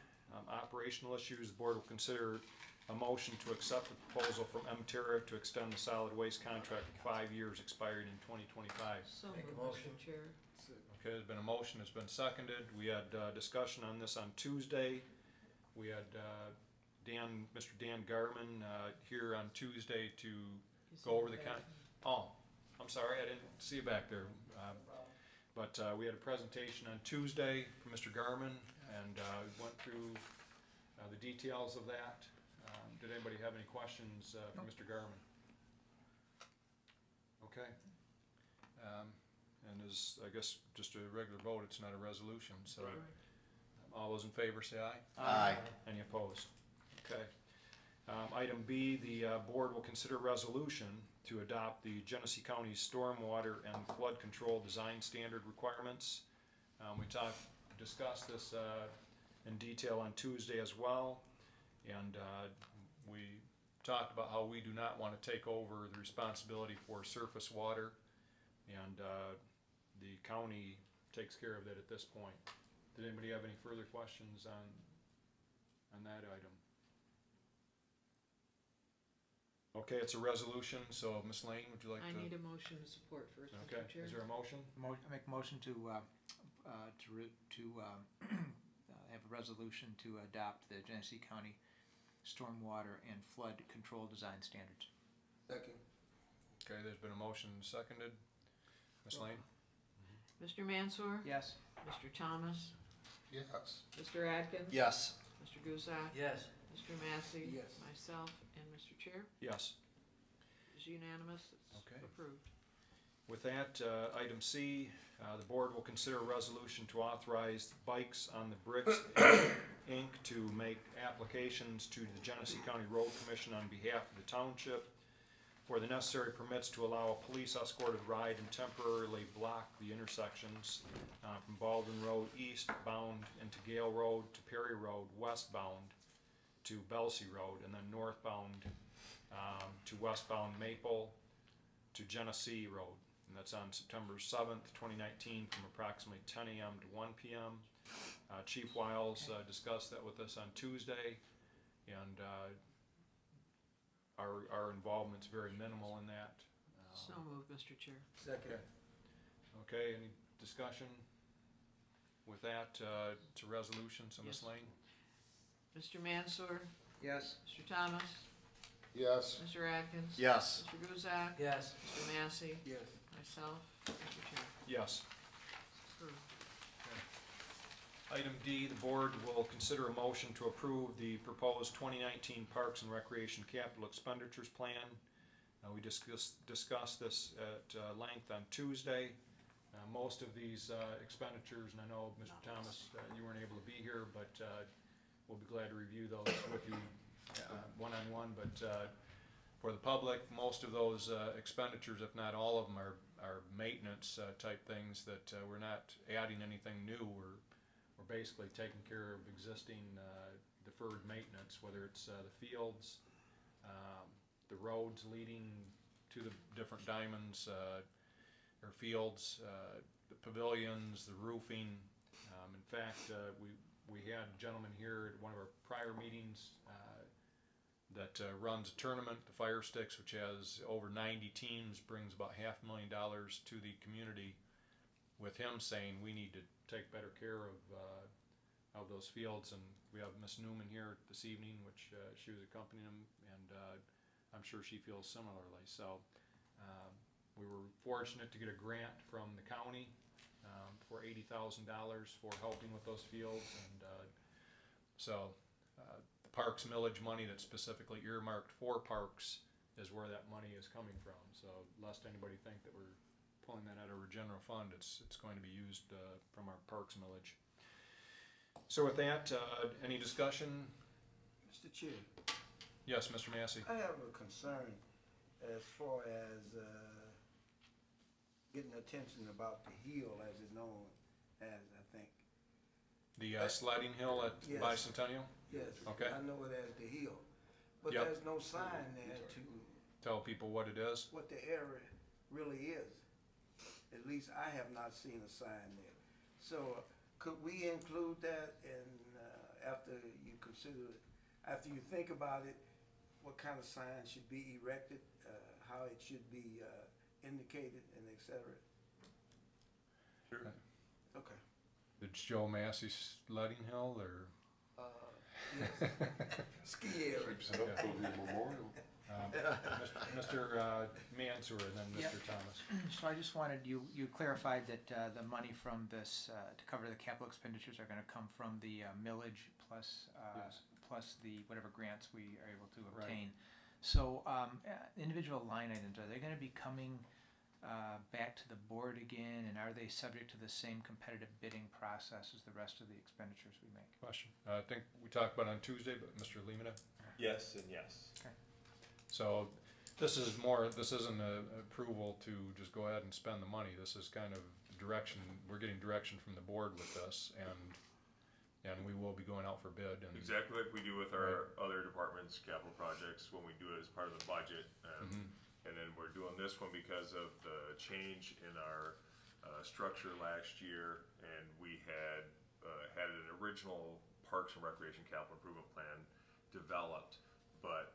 Operational issues, the board will consider a motion to accept the proposal from M-Terra to extend the solid waste contract for 5 years expiring in 2025. So moved, Mr. Chair. Okay, there's been a motion, it's been seconded. We had discussion on this on Tuesday. We had Mr. Dan Garman here on Tuesday to go over the Oh, I'm sorry, I didn't see you back there. But we had a presentation on Tuesday from Mr. Garman, and went through the details of that. Did anybody have any questions for Mr. Garman? Okay. And as, I guess, just a regular vote, it's not a resolution, so. All those in favor say aye. Aye. Any opposed? Okay. Item B, the board will consider resolution to adopt the Genesee County Stormwater and Flood Control Design Standard requirements. We discussed this in detail on Tuesday as well, and we talked about how we do not want to take over the responsibility for surface water, and the county takes care of that at this point. Did anybody have any further questions on that item? Okay, it's a resolution, so Ms. Lane, would you like to? I need a motion to support first, Okay, Mr. Chair. is there a motion? Make a motion to have a resolution to adopt the Genesee County Stormwater and Flood Control Design Standards. Second. Okay, there's been a motion seconded. Ms. Lane? Mr. Mansour? Yes. Mr. Thomas? Yes. Mr. Atkins? Yes. Mr. Gusak? Yes. Mr. Massey? Yes. Myself, and Mr. Chair? Yes. It's unanimous, it's Okay. approved. With that, item C, the board will consider a resolution to authorize Bikes on the Bricks, Inc. to make applications to the Genesee County Road Commission on behalf of the township for the necessary permits to allow a police escorted ride and temporarily block the intersections from Baldwin Road eastbound into Gale Road to Perry Road westbound to Belsey Road, and then northbound to westbound Maple to Genesee Road. And that's on September 7th, 2019 from approximately 10 a.m. to 1 p.m. Chief Wiles discussed that with us on Tuesday, and our involvement's very minimal in that. So moved, Mr. Chair. Second. Okay, any discussion? With that, it's a resolution, so Ms. Yes. Lane? Mr. Mansour, Yes. Mr. Thomas, Yes. Mr. Atkins. Yes. Mr. Guzak. Yes. Mr. Massey, Yes. myself, Mr. Chair. Yes. Approved. Item D, the board will consider a motion to approve the proposed 2019 Parks and Recreation Capital Expenditures Plan. We discussed this at length on Tuesday. Most of these expenditures, and I know, Mr. Thomas, you weren't able to be here, but we'll be glad to review those with you one-on-one. But for the public, most of those expenditures, if not all of them, are maintenance type things that we're not adding anything new. We're basically taking care of existing deferred maintenance, whether it's the fields, the roads leading to the different diamonds or fields, the pavilions, the roofing. In fact, we had a gentleman here at one of our prior meetings that runs a tournament, the Fire Sticks, which has over 90 teams, brings about $500,000 to the community, with him saying we need to take better care of those fields. And we have Miss Newman here this evening, which she was accompanying him, and I'm sure she feels similarly. So we were fortunate to get a grant from the county for $80,000 for helping with those fields, and so the parks millage money that's specifically earmarked for parks is where that money is coming from. So lest anybody think that we're pulling that out of our general fund, it's going to be used from our parks millage. So with that, any discussion? Mr. Chair, Yes, Mr. Massey. I have a concern as far as getting attention about the hill, as it's known as, I think. The sledding hill at Yes. Bicentennial? Yes. Okay. I know it as the hill, but Yep. there's no sign there to Tell people what it is. what the area really is. At least I have not seen a sign there. So could we include that in, after you consider it, after you think about it, what kind of sign should be erected, how it should be indicated, and et cetera? Sure. Okay. The Joe Massey sledding hill, or? Yes. Ski area. Keeps it up till the memorial. Mr. Mansour and then Yep. Mr. Thomas. So I just wanted, you clarified that the money from this, to cover the capital expenditures are gonna come from the millage plus, Yes. plus the whatever grants we are able to Right. obtain. So individual line items, are they gonna be coming back to the board again, and are they subject to the same competitive bidding process as the rest of the expenditures we make? Question. I think we talked about it on Tuesday, but Mr. Lemata? Yes and yes. So this isn't an approval to just go ahead and spend the money. This is kind of direction. We're getting direction from the board with this, and we will be going out for bid. And Exactly like we do with our other departments' capital projects when we do it as part of the budget. And then we're doing this one because of the change in our structure last year, and we had an original Parks and Recreation Capital Improvement Plan developed, but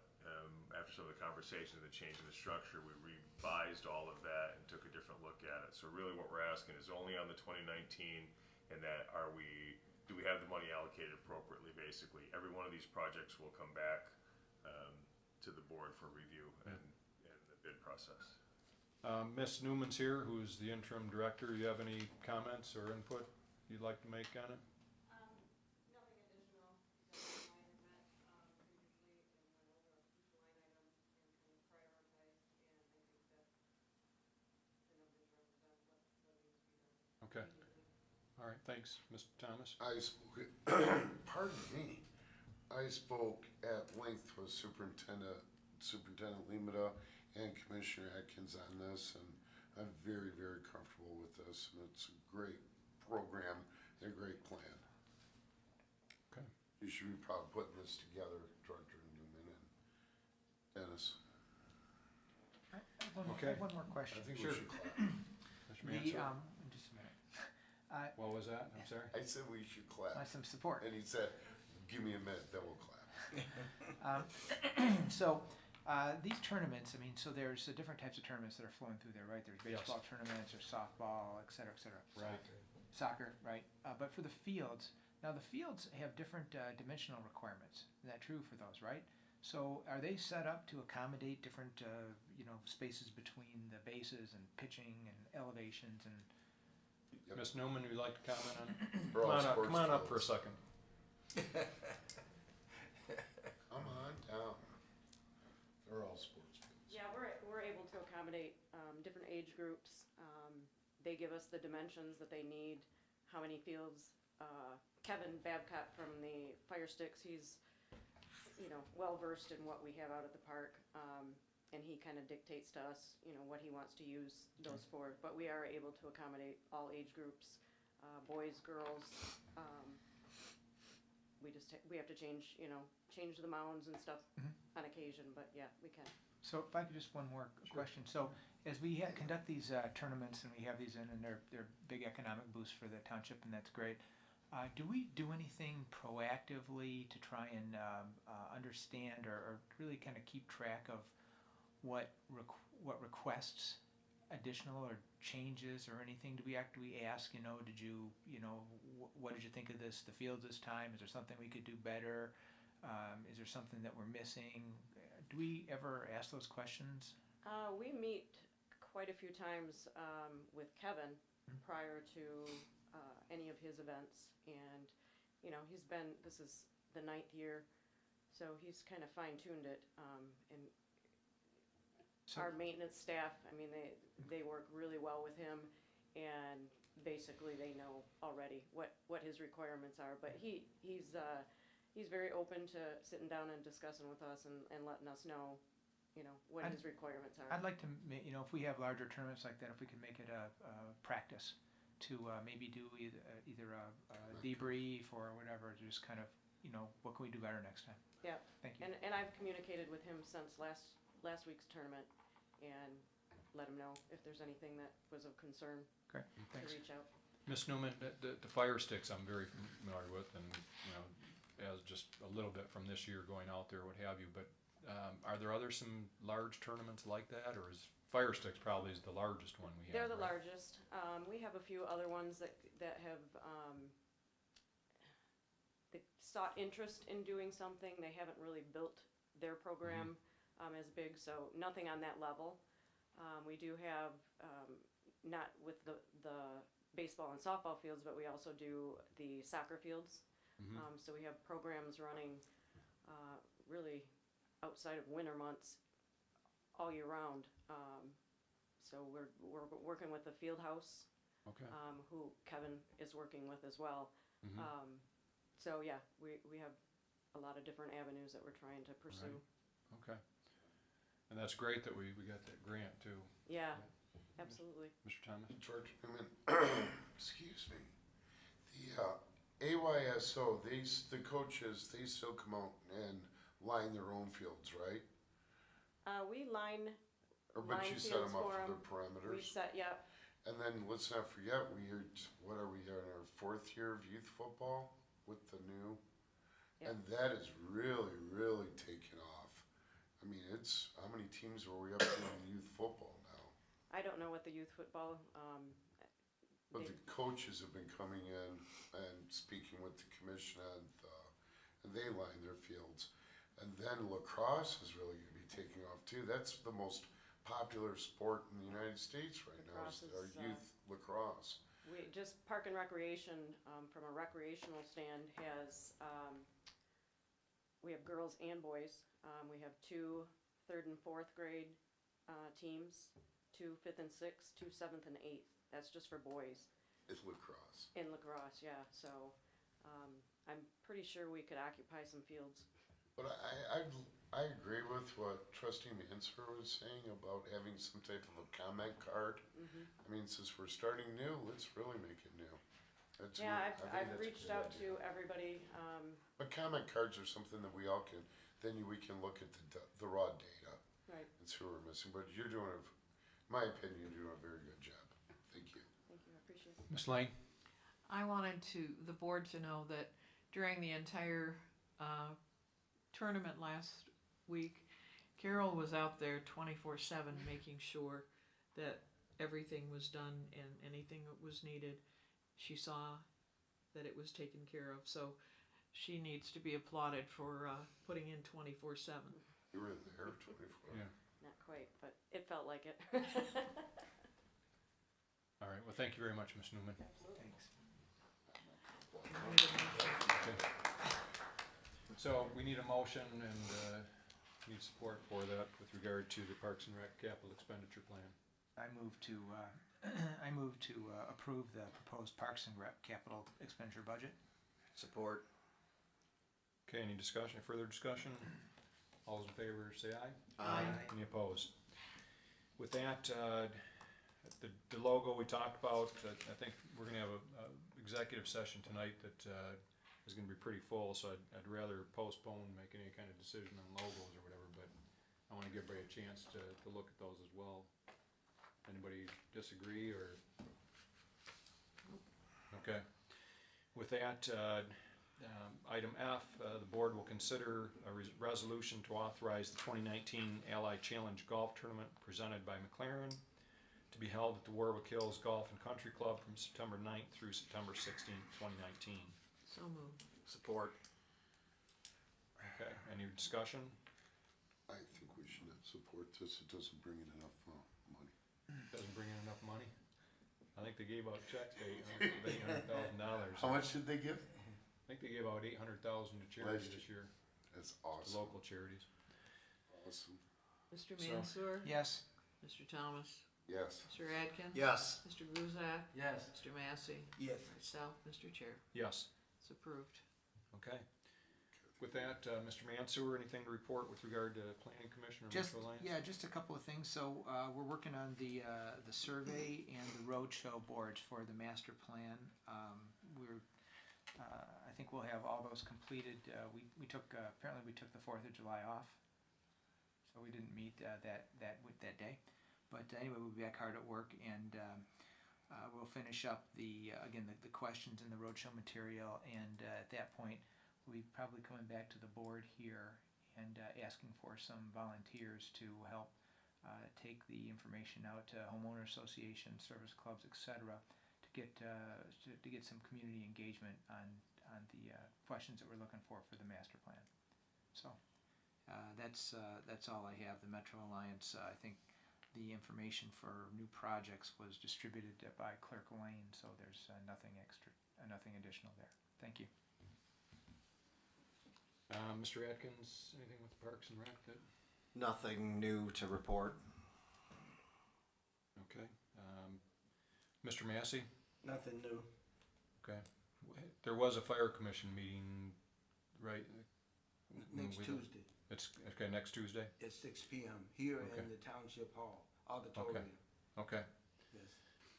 after some of the conversation and the change in the structure, we revised all of that and took a different look at it. So really what we're asking is only on the 2019, and that do we have the money allocated appropriately, basically. Every one of these projects will come back to the board for review and the bid process. Ms. Newman's here, who's the interim director. You have any comments or input you'd like to make on it? Nothing additional, because I had met previously and went over each line item and kind of prioritized, and I think that the numbers represent what needs to be done. Okay. All right, thanks. Mr. Thomas? I spoke, pardon me, I spoke at length with Superintendent Lemata and Commissioner Atkins on this, and I'm very, very comfortable with this, and it's a great program and a great plan. Okay. You should be proud of putting this together, Director Newman and Dennis. I have Okay. one more question. I think Sure. we should clap. Mr. Mansour? Just a minute. What was that? I'm sorry? I said we should clap, Some support. and he said, give me a minute, then we'll clap. So, these tournaments, I mean, so there's different types of tournaments that are flowing through there, right? There's Yes. baseball tournaments, there's softball, et cetera, et cetera. Right. soccer, right? But for the fields, now the fields have different dimensional requirements. Is that true for those, right? So are they set up to accommodate different, spaces between the bases and pitching and elevations and? Ms. Newman, would you like to comment on it? For all Come on up for a sports second. Come on down. They're all sports fields. Yeah, we're able to accommodate different age groups. They give us the dimensions that they need, how many fields. Kevin Babcock from the Fire Sticks, he's well versed in what we have out at the park, and he kind of dictates to us, what he wants to use those for. But we are able to accommodate all age groups, boys, girls. We have to change the mounds and stuff on occasion, but yeah, we can. So if I could just one more question. So as we conduct these tournaments and we have these in, and they're big economic boosts for the township, and that's great. Do we do anything proactively to try and understand or really kind of keep track of what requests additional or changes or anything? Do we ask? What did you think of this? The field this time? Is there something we could do better? Is there something that we're missing? Do we ever ask those questions? We meet quite a few times with Kevin prior to any of his events, and this is the 9th year, so he's kind of fine-tuned it, and our maintenance staff, they work really well with him, and basically they know already what his requirements are, but he's very open to sitting down and discussing with us and letting us know what his requirements are. I'd like to, if we have larger tournaments like that, if we could make it a practice to maybe do either a debrief or whatever, just kind of, what can we do better next time? Yeah. Thank you. And I've communicated with him since last week's tournament and let him know if there's anything that was of concern. Great, thanks. To reach out. Ms. Newman, the Fire Sticks I'm very familiar with, and as just a little bit from this year going out there, what have you, but are there some large tournaments like that, or is Fire Sticks probably is the largest one we have? They're the right? largest. We have a few other ones that have they sought interest in doing something. They haven't really built their program as big, so nothing on that level. We do have not with the baseball and softball fields, but we also do the soccer fields. So we have programs running really outside of winter months all year round. So we're working with the field house, who Kevin is working with as well. So yeah, we have a lot of different avenues that we're trying to pursue. Right. Okay. And that's great that we got that grant too. Yeah, absolutely. Mr. Thomas? George Newman, excuse me. The AYSO, the coaches, they still come out and line their own fields, right? We line But you set them up for their parameters? We set, yeah. And then let's not forget, what are we in our 4th year of youth football with the new? Yep. And that is really, really taken off. How many teams are we up to in youth football now? I don't know what the youth football, But the coaches have been coming in and speaking with the commission, and they line their fields. And then lacrosse is really going to be taking off too. That's the most popular sport in the United States right now, is our youth lacrosse. We just Park and Recreation, from a recreational stand, has we have girls and boys. We have 2 3rd and 4th grade teams, 2 5th and 6th, 2 7th and 8th. That's just for boys. It's lacrosse. In lacrosse, yeah. So I'm pretty sure we could occupy some fields. But I agree with what Trustee Mansfer was saying about having some type of a comment card. Since we're starting new, let's really make it new. I've reached out to everybody. But comment cards are something that we all can, then we can look at the raw data. Right. And see what we're missing. But you're doing, in my opinion, you're doing a very good job. Thank you. Thank you, I appreciate it. Ms. Lane? I wanted the board to know that during the entire tournament last week, Carol was out there 24/7 making sure that everything was done and anything that was needed. she saw that it was taken care of. So she needs to be applauded for putting in 24/7. You were there 24. Yeah. Not quite, but it felt like it. All right, well, thank you very much, Ms. Newman. Thanks. So we need a motion and need support for that with regard to the Parks and Rec capital expenditure plan. I move to approve the proposed Parks and Rec capital expenditure budget. Support. Okay, any discussion, further discussion? All those in favor say aye. Aye. Any opposed? With that, the logo we talked about, I think we're gonna have a executive session tonight that is gonna be pretty full, so I'd rather postpone making any kind of decision on logos or whatever, but I wanna give everybody a chance to look at those as well. Anybody disagree or? Okay. With that, item F, the board will consider a resolution to authorize the 2019 Allied Challenge Golf Tournament presented by McLaren to be held at the Warwick Hills Golf and Country Club from September 9th through September 16th, 2019. So moved. Support. Okay, any discussion? I think we should not support this. It doesn't bring in enough money. Doesn't bring in enough money? I think they gave out checks to $800,000. How much did they give? I think they gave out $800,000 to charities this year, That's to awesome. local charities. Awesome. Mr. So- Mansour? Yes. Mr. Thomas? Yes. Mr. Adkin? Yes. Mr. Guzak? Yes. Mr. Massey? Yes. Myself, Mr. Chair. Yes. It's approved. Okay. With that, Mr. Mansour, anything to report with regard to Planning Commission or Just, Metro Alliance? yeah, just a couple of things. So, we're working on the survey and the roadshow boards for the master plan. I think we'll have all those completed. We took, apparently we took the 4th of July off, so we didn't meet that day. But anyway, we'll be back hard at work, and we'll finish up the questions in the roadshow material, and at that point, we'll be probably coming back to the board here and asking for some volunteers to help take the information out to homeowner associations, service clubs, etc., to get some community engagement on the questions that we're looking for the master plan. So that's all I have. The Metro Alliance, I think the information for new projects was distributed by Clerk Lane, so there's nothing extra, nothing additional there. Thank you. Mr. Atkins, anything with the Parks and Rec that? Nothing new to report. Okay. Mr. Massey? Nothing new. Okay. There was a fire commission meeting, right? Next Tuesday It's, okay, next Tuesday? at 6 p.m. here Okay. in the Township Hall auditorium. Okay. Yes.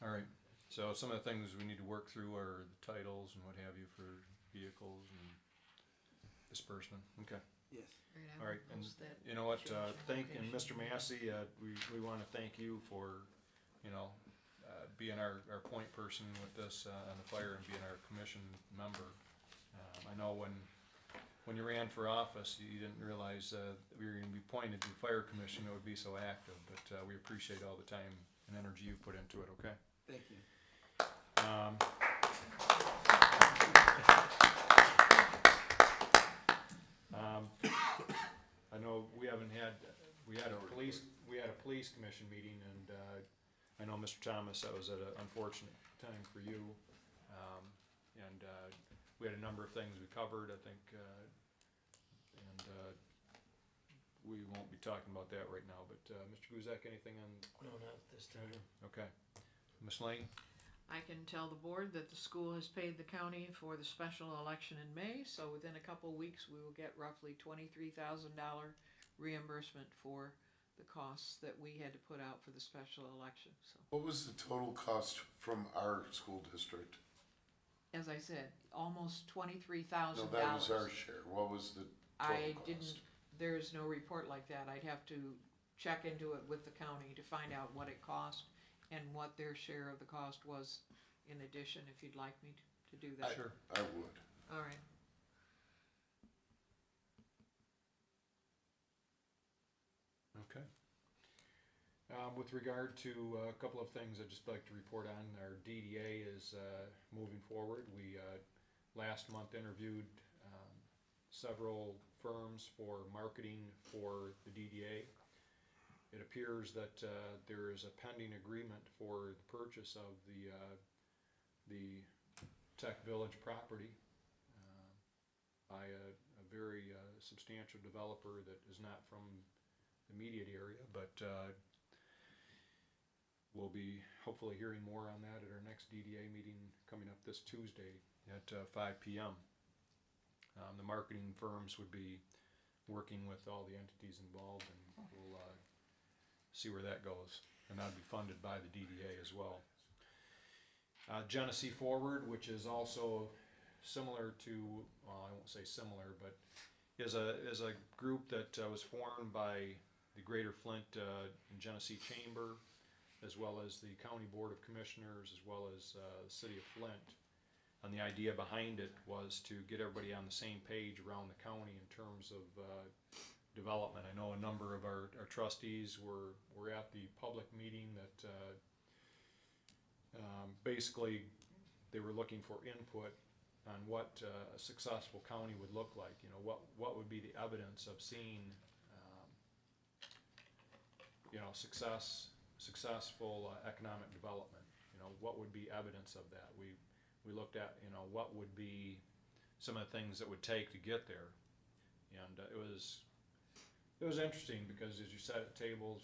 All right. So some of the things we need to work through are the titles and what have you for vehicles and disbursement. Okay. Yes. All right. And you know what, and Mr. Massey, we want to thank you for, being our point person with this on the fire and being our commission member. I know when you ran for office, you didn't realize we were going to be appointed to the fire commission that would be so active, but we appreciate all the time and energy you put into it, okay? Thank you. I know we had a police commission meeting, and I know Mr. Thomas, that was at an unfortunate time for you. And we had a number of things we covered, I think, and we won't be talking about that right now, but Mr. Guzak, anything on? No, not this time. Okay. Ms. Lane? I can tell the board that the school has paid the county for the special election in May, so within a couple of weeks, we will get roughly $23,000 reimbursement for the costs that we had to put out for the special election. So, What was the total cost from our school district? as I said, almost $23,000. No, that was our share. What was the total cost? There is no report like that. I'd have to check into it with the county to find out what it cost and what their share of the cost was in addition, if you'd like me to do that. Sure. I would. All right. Okay. With regard to a couple of things I'd just like to report on, our DDA is moving forward. We last month interviewed several firms for marketing for the DDA. It appears that there is a pending agreement for the purchase of the Tech Village property by a very substantial developer that is not from the immediate area, but we'll be hopefully hearing more on that at our next DDA meeting coming up this Tuesday at 5 p.m. The marketing firms would be working with all the entities involved, and we'll see where that goes. And that'll be funded by the DDA as well. Genesee Forward, which is also similar to, well, I won't say similar, but is a group that was formed by the Greater Flint and Genesee Chamber, as well as the County Board of Commissioners, as well as the City of Flint. And the idea behind it was to get everybody on the same page around the county in terms of development. I know a number of our trustees were at the public meeting that basically they were looking for input on what a successful county would look like. You know, what would be the evidence of seeing successful economic development. You know, what would be evidence of that? We looked at, you know, what would be some of the things that would take to get there, and it was interesting because as you sat at tables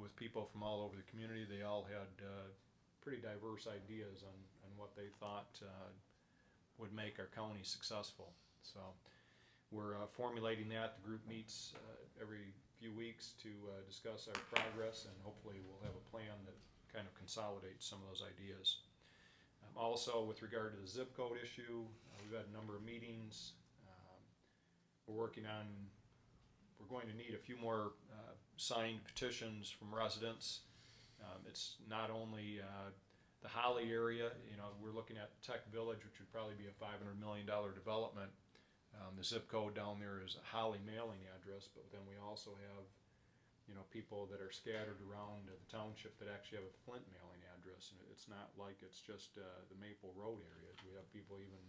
with people from all over the community, they all had pretty diverse ideas on what they thought would make our county successful. So we're formulating that. The group meets every few weeks to discuss our progress, and hopefully we'll have a plan that kind of consolidates some of those ideas. Also, with regard to the zip code issue, we've had a number of meetings. We're going to need a few more signed petitions from residents. It's not only the Holly area. You know, we're looking at Tech Village, which would probably be a $500 million development. The zip code down there is a Holly mailing address, but then we also have, you know, people that are scattered around the township that actually have a Flint mailing address, and it's not like it's just the Maple Road area. We have people, even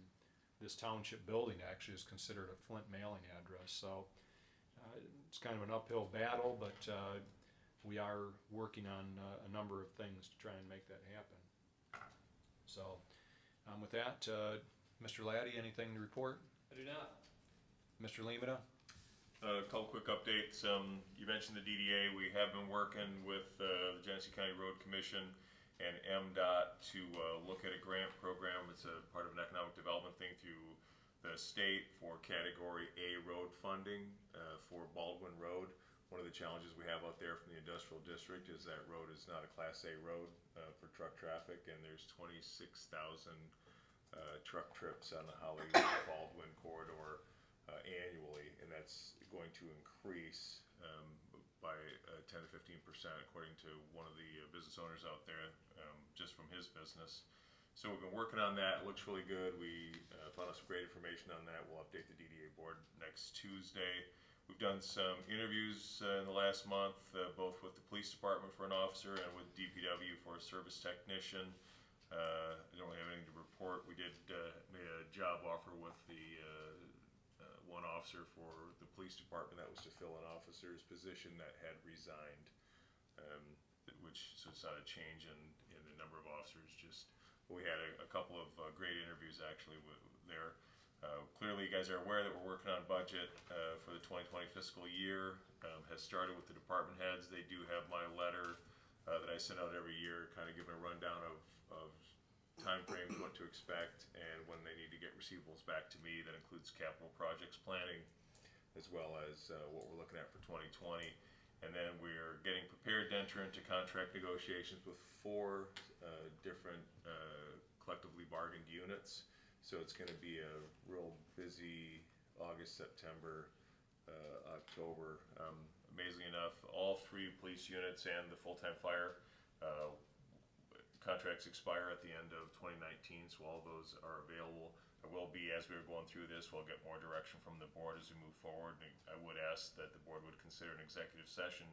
this township building actually is considered a Flint mailing address. So it's kind of an uphill battle, but we are working on a number of things to try and make that happen. So with that, Mr. Laddie, anything to report? I do not. Mr. Lemata? A couple quick updates. You mentioned the DDA. We have been working with the Genesee County Road Commission and MDOT to look at a grant program. It's a part of an economic development thing through the state for Category A road funding for Baldwin Road. One of the challenges we have out there from the industrial district is that road is not a Class A road for truck traffic, and there's 26,000 truck trips on the Holly-Baldwin corridor annually, and that's going to increase by 10 to 15% according to one of the business owners out there, just from his business. So we've been working on that. It looks really good. We found out some great information on that. We'll update the DDA board next Tuesday. We've done some interviews in the last month, both with the police department for an officer and with DPW for a service technician. I don't really have anything to report. We did made a job offer with the one officer for the police department. That was to fill an officer's position that had resigned, so it's not a change in the number of officers. Just we had a couple of great interviews actually there. Clearly, you guys are aware that we're working on budget for the 2020 fiscal year. Has started with the department heads. They do have my letter that I send out every year, kind of giving a rundown of time frames, what to expect, and when they need to get receivables back to me. That includes capital projects planning, as well as what we're looking at for 2020. And then we're getting prepared to enter into contract negotiations with 4 different collectively bargained units. So it's going to be a real busy August, September, October. Amazingly enough, all 3 police units and the full-time fire contracts expire at the end of 2019, so all of those are available. There will be, as we were going through this, we'll get more direction from the board as we move forward. And I would ask that the board would consider an executive session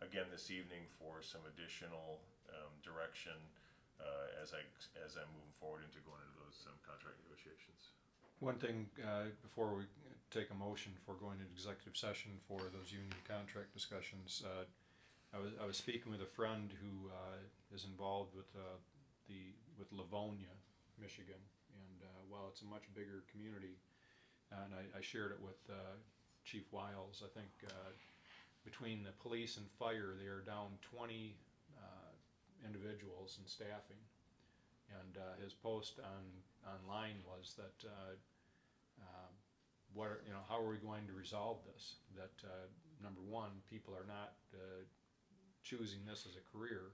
again this evening for some additional direction as I'm moving forward into going into those contract negotiations. One thing, before we take a motion for going into executive session for those union contract discussions, I was speaking with a friend who is involved with Livonia, Michigan, and while it's a much bigger community, and I shared it with Chief Wiles, I think between the police and fire, they are down 20 individuals in staffing, and his post online was that how are we going to resolve this? That number one, people are not choosing this as a career,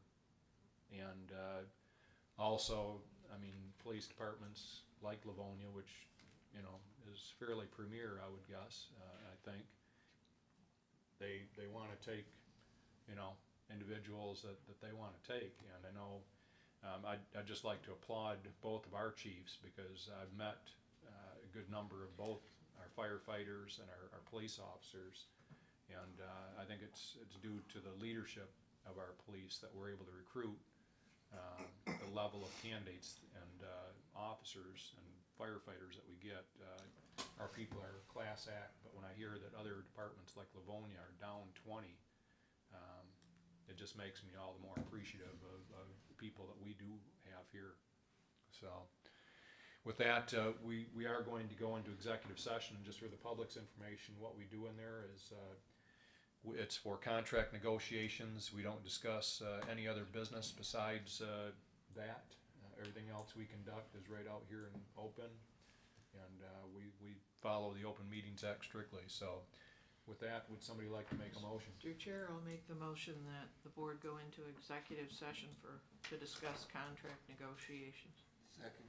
and also, I mean, police departments like Livonia, which is fairly premier, I would guess. I think they want to take individuals that they want to take, and I know I'd just like to applaud both of our chiefs, because I've met a good number of both our firefighters and our police officers, and I think it's due to the leadership of our police that we're able to recruit the level of candidates and officers and firefighters that we get. Our people are class act, but when I hear that other departments like Livonia are down 20, it just makes me all the more appreciative of the people that we do have here. So with that, we are going to go into executive session. Just for the public's information, what we do in there is it's for contract negotiations. We don't discuss any other business besides that. Everything else we conduct is right out here in open, and we follow the Open Meetings Act strictly. So with that, would somebody like to make a motion? Dear Chair, I'll make the motion that the board go into executive session to discuss contract negotiations. Second.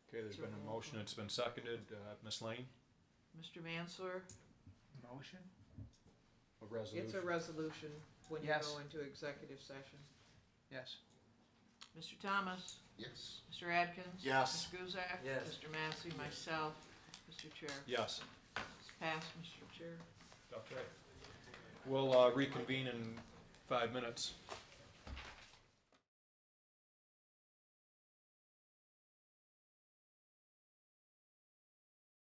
Okay, there's been a motion. It's been seconded. Ms. Lane? Mr. Mansler? Motion? A resolution? It's a resolution when you Yes. go into executive session. Yes. Mr. Thomas? Yes. Mr. Adkins? Yes. Mr. Guzak? Yes. Mr. Massey? Myself? Mr. Chair? Yes. It's passed, Mr. Chair. Okay. We'll reconvene in 5 minutes.